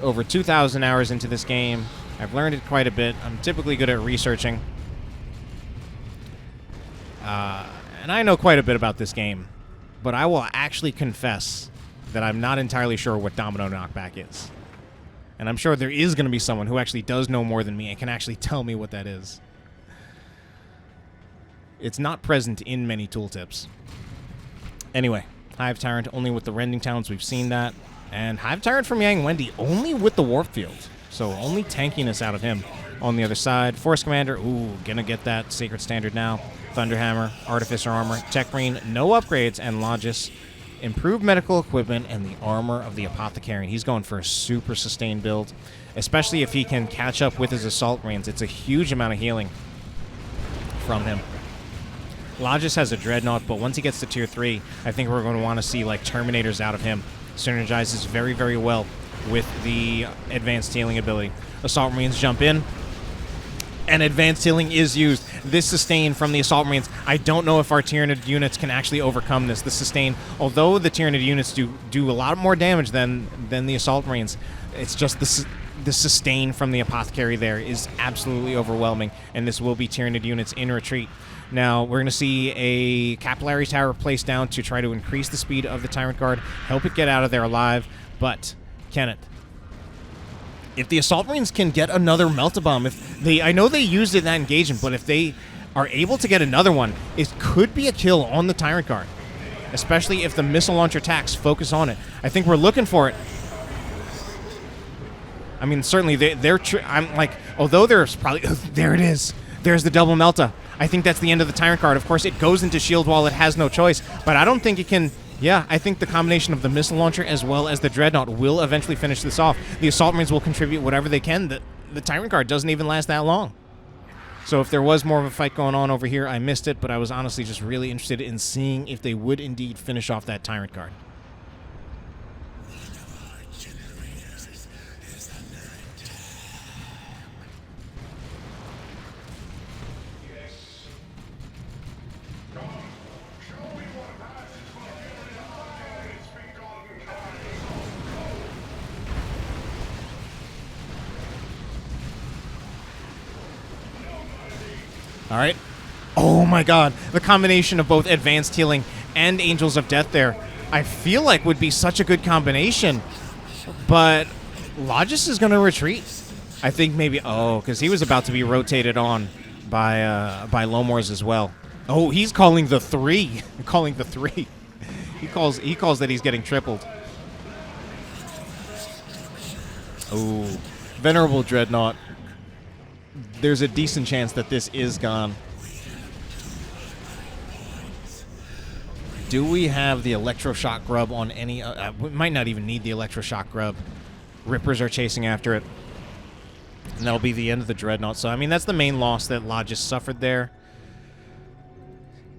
over 2,000 hours into this game. I've learned it quite a bit. I'm typically good at researching. And I know quite a bit about this game. But I will actually confess that I'm not entirely sure what domino knockback is. And I'm sure there is going to be someone who actually does know more than me and can actually tell me what that is. It's not present in many tooltips. Anyway, Hive Tyrant only with the Rending Talons. We've seen that. And Hive Tyrant from Yang Wendi only with the Warp Field. So only tankiness out of him. On the other side, Force Commander, ooh, gonna get that Sacred Standard now. Thunderhammer, Artificer Armor, Tech Marine, no upgrades, and Logis. Improved medical equipment and the armor of the Apothecary. He's going for a super sustained build, especially if he can catch up with his Assault Marines. It's a huge amount of healing from him. Logis has a Dreadnought, but once he gets to Tier 3, I think we're going to want to see like Terminators out of him. Synergizes very, very well with the Advanced Healing ability. Assault Marines jump in, and Advanced Healing is used. This sustain from the Assault Marines, I don't know if our Tyranid units can actually overcome this. The sustain, although the Tyranid units do a lot more damage than the Assault Marines, it's just the sustain from the Apothecary there is absolutely overwhelming, and this will be Tyranid units in retreat. Now, we're going to see a Capillary Tower placed down to try to increase the speed of the Tyrant Guard, help it get out of there alive, but can it? If the Assault Marines can get another Melt-A-Bomb, I know they used it in that engagement, but if they are able to get another one, it could be a kill on the Tyrant Guard, especially if the missile launcher attacks focus on it. I think we're looking for it. I mean, certainly I'm like, although there's probably there it is. There's the double Melta. I think that's the end of the Tyrant Guard. Of course, it goes into shield wall. It has no choice, but I don't think it can. Yeah, I think the combination of the missile launcher as well as the Dreadnought will eventually finish this off. The Assault Marines will contribute whatever they can. The Tyrant Guard doesn't even last that long. So if there was more of a fight going on over here, I missed it, but I was honestly just really interested in seeing if they would indeed finish off that Tyrant Guard. All right. Oh my god. The combination of both Advanced Healing and Angels of Death there, I feel like would be such a good combination. But Logis is going to retreat. I think maybe, because he was about to be rotated on by Lomors as well. Oh, he's calling the 3. Calling the 3. He calls that he's getting tripled. Oh, Venerable Dreadnought. There's a decent chance that this is gone. Do we have the electroshock grub on any... we might not even need the electroshock grub. Rippers are chasing after it. And that'll be the end of the Dreadnought. So, I mean, that's the main loss that Logis suffered there.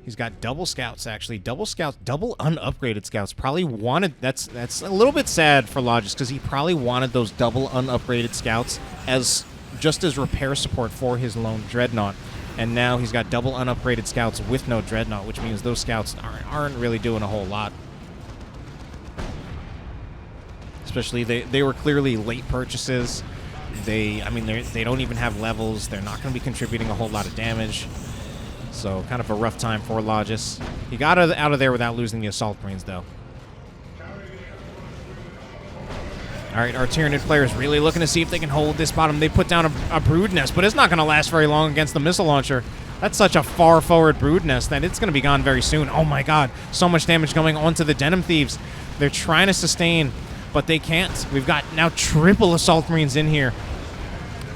He's got double scouts, actually. Double scouts, double unupgraded scouts. Probably wanted... That's a little bit sad for Logis, because he probably wanted those double unupgraded scouts as just as repair support for his lone Dreadnought. And now he's got double unupgraded scouts with no Dreadnought, which means those scouts aren't really doing a whole lot. Especially, they were clearly late purchases. They don't even have levels. They're not going to be contributing a whole lot of damage. So, kind of a rough time for Logis. He got out of there without losing the Assault Marines, though. Alright, our Tyranid players really looking to see if they can hold this bottom. They put down a brood nest, but it's not going to last very long against the missile launcher. That's such a far forward brood nest that it's going to be gone very soon. Oh my god, so much damage going onto the Denim Thieves. They're trying to sustain, but they can't. We've got now triple Assault Marines in here.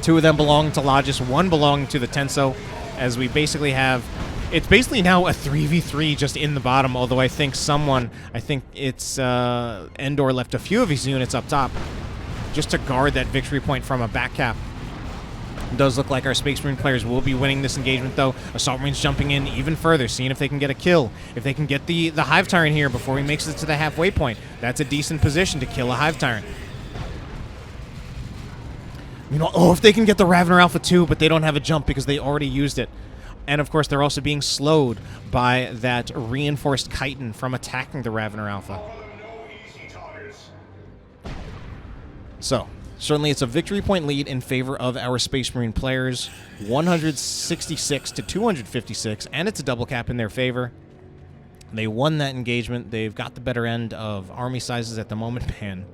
2 of them belonging to Logis, 1 belonging to the Tenso, as we basically have... It's basically now a 3v3 just in the bottom, although I think it's Endor left a few of his units up top just to guard that victory point from a back cap. It does look like our Space Marine players will be winning this engagement, though. Assault Marines jumping in even further, seeing if they can get a kill. If they can get the Hive Tyrant here before he makes it to the halfway point, that's a decent position to kill a Hive Tyrant. You know, if they can get the Ravener Alpha 2, but they don't have a jump because they already used it. And, of course, they're also being slowed by that reinforced chitin from attacking the Ravener Alpha. So, certainly it's a victory point lead in favor of our Space Marine players. 166 to 256, and it's a double cap in their favor. They won that engagement. They've got the better end of army sizes at the moment. Man,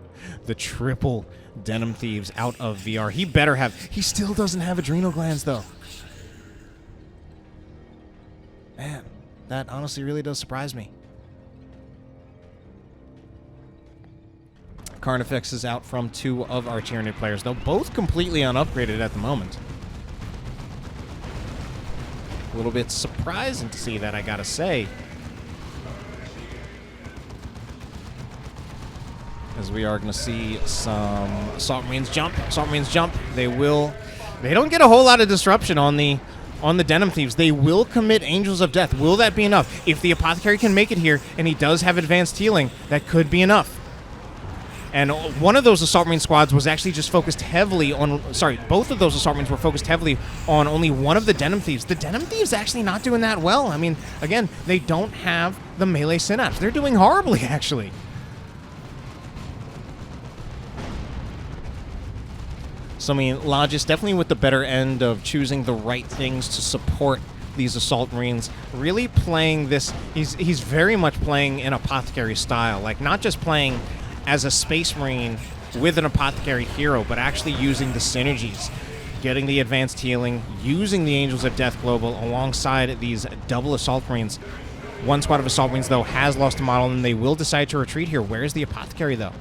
the triple Denim Thieves out of VR. He better have... He still doesn't have adrenal glands, though. Man, that honestly really does surprise me. Carnifex is out from 2 of our Tyranid players, though both completely unupgraded at the moment. A little bit surprising to see that, I gotta say. As we are going to see some Assault Marines jump. Assault Marines jump. They don't get a whole lot of disruption on the Denim Thieves. They will commit Angels of Death. Will that be enough? If the Apothecary can make it here, and he does have advanced healing, that could be enough. And one of those Assault Marine squads was actually just focused heavily on... Sorry, both of those Assault Marines were focused heavily on only one of the Denim Thieves. The Denim Thieves actually not doing that well. I mean, again, they don't have the melee synapse. They're doing horribly, actually. So, I mean, Logis definitely with the better end of choosing the right things to support these Assault Marines. Really playing this... He's very much playing in Apothecary style. Like, not just playing as a Space Marine with an Apothecary hero, but actually using the synergies. Getting the advanced healing, using the Angels of Death Global alongside these double Assault Marines. One squad of Assault Marines, though, has lost a model, and they will decide to retreat here. Where's the Apothecary, though?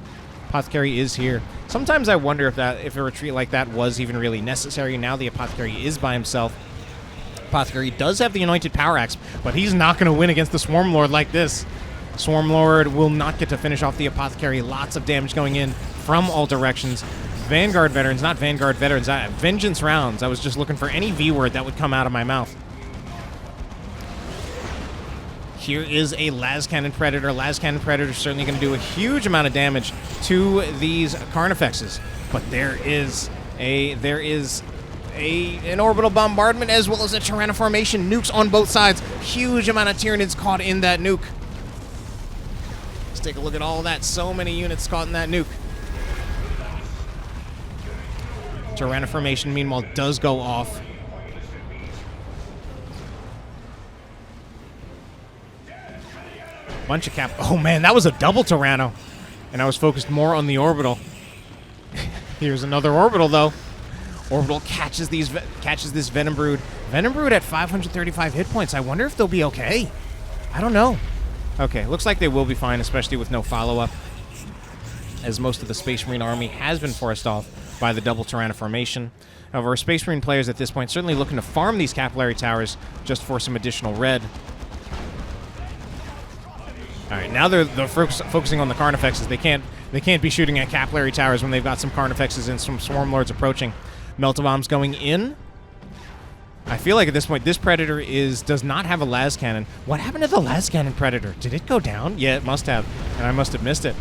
Apothecary is here. Sometimes I wonder if a retreat like that was even really necessary. Now the Apothecary is by himself. Apothecary does have the Anointed Power Axe, but he's not going to win against the Swarm Lord like this. Swarm Lord will not get to finish off the Apothecary. Lots of damage going in from all directions. Vanguard Veterans, not Vanguard Veterans, Vengeance Rounds. I was just looking for any V word that would come out of my mouth. Here is a Las Cannon Predator. Las Cannon Predator is certainly going to do a huge amount of damage to these Carnifexes. But there is an orbital bombardment as well as a Tyrannoformation. Nukes on both sides. Huge amount of Tyranids caught in that nuke. Let's take a look at all that. So many units caught in that nuke. Tyrannoformation, meanwhile, does go off. Bunch of cap. Oh man, that was a double Tyranno. And I was focused more on the orbital. Here's another orbital though. Orbital catches this Venom Brood. Venom Brood at 535 hit points. I wonder if they'll be okay. I don't know. Okay, looks like they will be fine, especially with no follow-up, as most of the Space Marine army has been forced off by the double Tyrannoformation. However, our Space Marine players at this point certainly looking to farm these capillary towers just for some additional red. All right, now they're focusing on the Carnifexes. They can't be shooting at capillary towers when they've got some Carnifexes and some Swarm Lords approaching. Meltabombs going in. I feel like at this point, this Predator does not have a las cannon. What happened to the las cannon Predator? Did it go down? Yeah, it must have, and I must have missed it.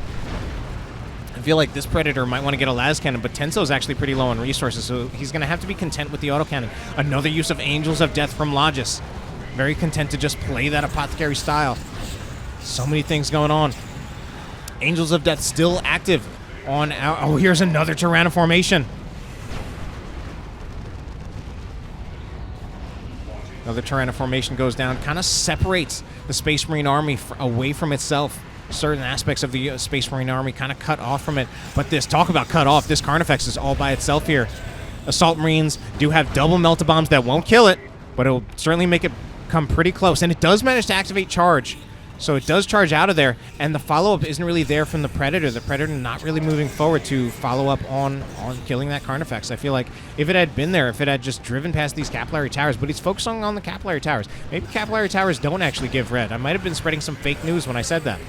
I feel like this Predator might want to get a las cannon, but Tenso's actually pretty low on resources, so he's going to have to be content with the autocannon. Another use of Angels of Death from Logis. Very content to just play that Apothecary style. So many things going on. Angels of Death still active on our... Oh, here's another Tyrannoformation. Another Tyrannoformation goes down. Kind of separates the Space Marine Army away from itself. Certain aspects of the Space Marine Army kind of cut off from it. But talk about cut off. This Carnifex is all by itself here. Assault Marines do have double Meltabombs that won't kill it, but it'll certainly make it come pretty close. And it does manage to activate Charge. So it does charge out of there, and the follow-up isn't really there from the Predator. The Predator not really moving forward to follow up on killing that Carnifex. I feel like if it had been there, if it had just driven past these capillary towers, but he's focusing on the capillary towers. Maybe capillary towers don't actually give red. I might have been spreading some fake news when I said that.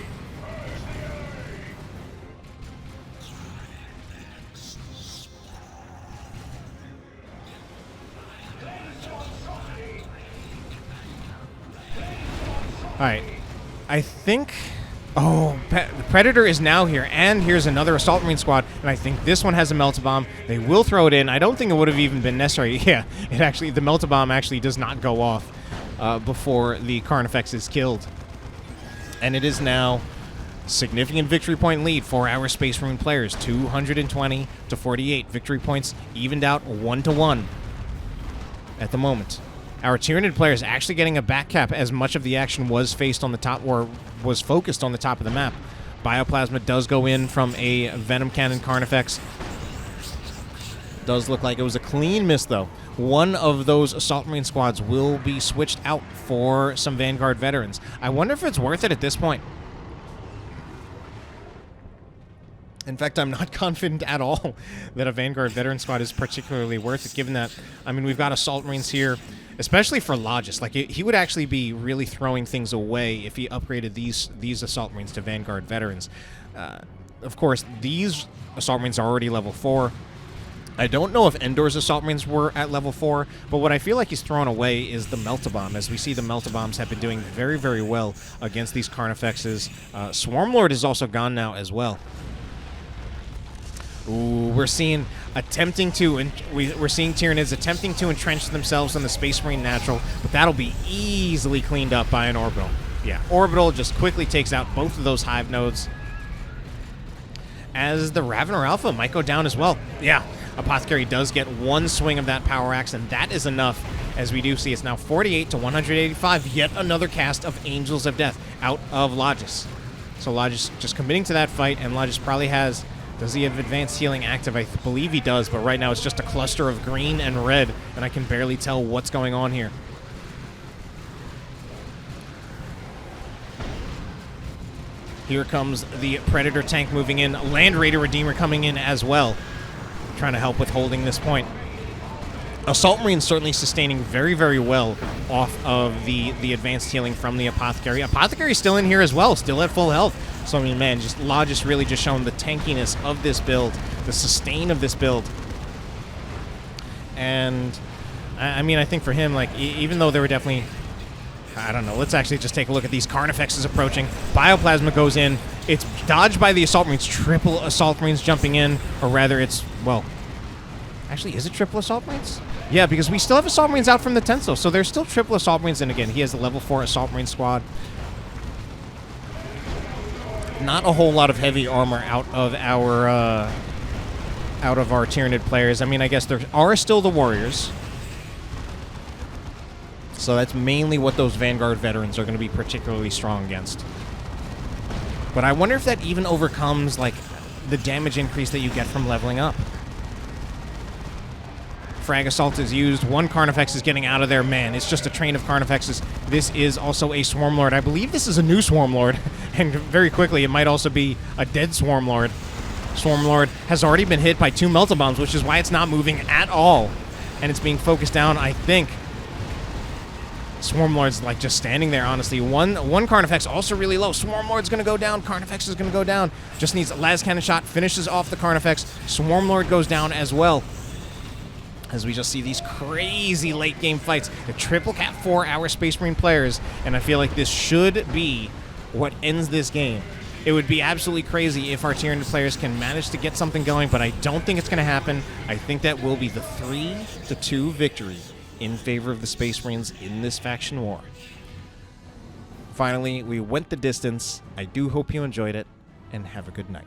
All right. I think... Oh, Predator is now here, and here's another Assault Marine squad, and I think this one has a Meltabomb. They will throw it in. I don't think it would have even been necessary. Yeah, the Meltabomb actually does not go off before the Carnifex is killed. And it is now significant victory point lead for our Space Marine players. 220 to 48. Victory points evened out 1-1 at the moment. Our Tyranid players actually getting a back cap as much of the action was faced on the top, or was focused on the top of the map. Bioplasma does go in from a Venom Cannon Carnifex. Does look like it was a clean miss, though. One of those Assault Marine squads will be switched out for some Vanguard veterans. I wonder if it's worth it at this point. In fact, I'm not confident at all that a Vanguard veteran squad is particularly worth it, given that, I mean, we've got Assault Marines here, especially for Logis. Like, he would actually be really throwing things away if he upgraded these Assault Marines to Vanguard veterans. Of course, these Assault Marines are already level 4. I don't know if Endor's Assault Marines were at level 4, but what I feel like he's throwing away is the Meltabomb. As we see, the Meltabombs have been doing very, very well against these Carnifexes. Swarmlord is also gone now as well. Ooh, we're seeing Tyranids attempting to entrench themselves in the Space Marine Natural, but that'll be easily cleaned up by an Orbital. Yeah, Orbital just quickly takes out both of those Hive nodes. As the Ravener Alpha might go down as well. Yeah, Apothecary does get one swing of that Power Axe, and that is enough. As we do see, it's now 48 to 185. Yet another cast of Angels of Death out of Logis. So Logis just committing to that fight, and Logis probably has... Does he have Advanced Healing active? I believe he does, but right now it's just a cluster of green and red, and I can barely tell what's going on here. Here comes the Predator tank moving in. Land Raider Redeemer coming in as well, trying to help with holding this point. Assault Marine certainly sustaining very, very well off of the Advanced Healing from the Apothecary. Apothecary's still in here as well, still at full health. So, I mean, man, Logis really just showing the tankiness of this build, the sustain of this build. And, I mean, I think for him, like, even though they were definitely... I don't know. Let's actually just take a look at these Carnifexes approaching. Bioplasma goes in. It's dodged by the Assault Marines. Triple Assault Marines jumping in. Or rather, it's, well... Actually, is it triple Assault Marines? Yeah, because we still have Assault Marines out from the Tenso, so there's still triple Assault Marines. And again, he has the level 4 Assault Marine squad. Not a whole lot of heavy armor out of our Tyranid players. I mean, I guess there are still the Warriors. So that's mainly what those Vanguard veterans are going to be particularly strong against. But I wonder if that even overcomes, like, the damage increase that you get from leveling up. Frag Assault is used. One Carnifex is getting out of there. Man, it's just a train of Carnifexes. This is also a Swarmlord. I believe this is a new Swarmlord. And very quickly, it might also be a dead Swarmlord. Swarmlord has already been hit by 2 Meltabombs, which is why it's not moving at all. And it's being focused down, I think. Swarmlord's like just standing there, honestly. One Carnifex also really low. Swarmlord's gonna go down. Carnifex is gonna go down. Just needs a las cannon shot, finishes off the Carnifex. Swarmlord goes down as well. As we just see these crazy late game fights. The triple cap for our Space Marine players, and I feel like this should be what ends this game. It would be absolutely crazy if our Tyranid players can manage to get something going, but I don't think it's going to happen. I think that will be the 3-2 victory in favor of the Space Marines in this faction war. Finally, we went the distance. I do hope you enjoyed it, and have a good night.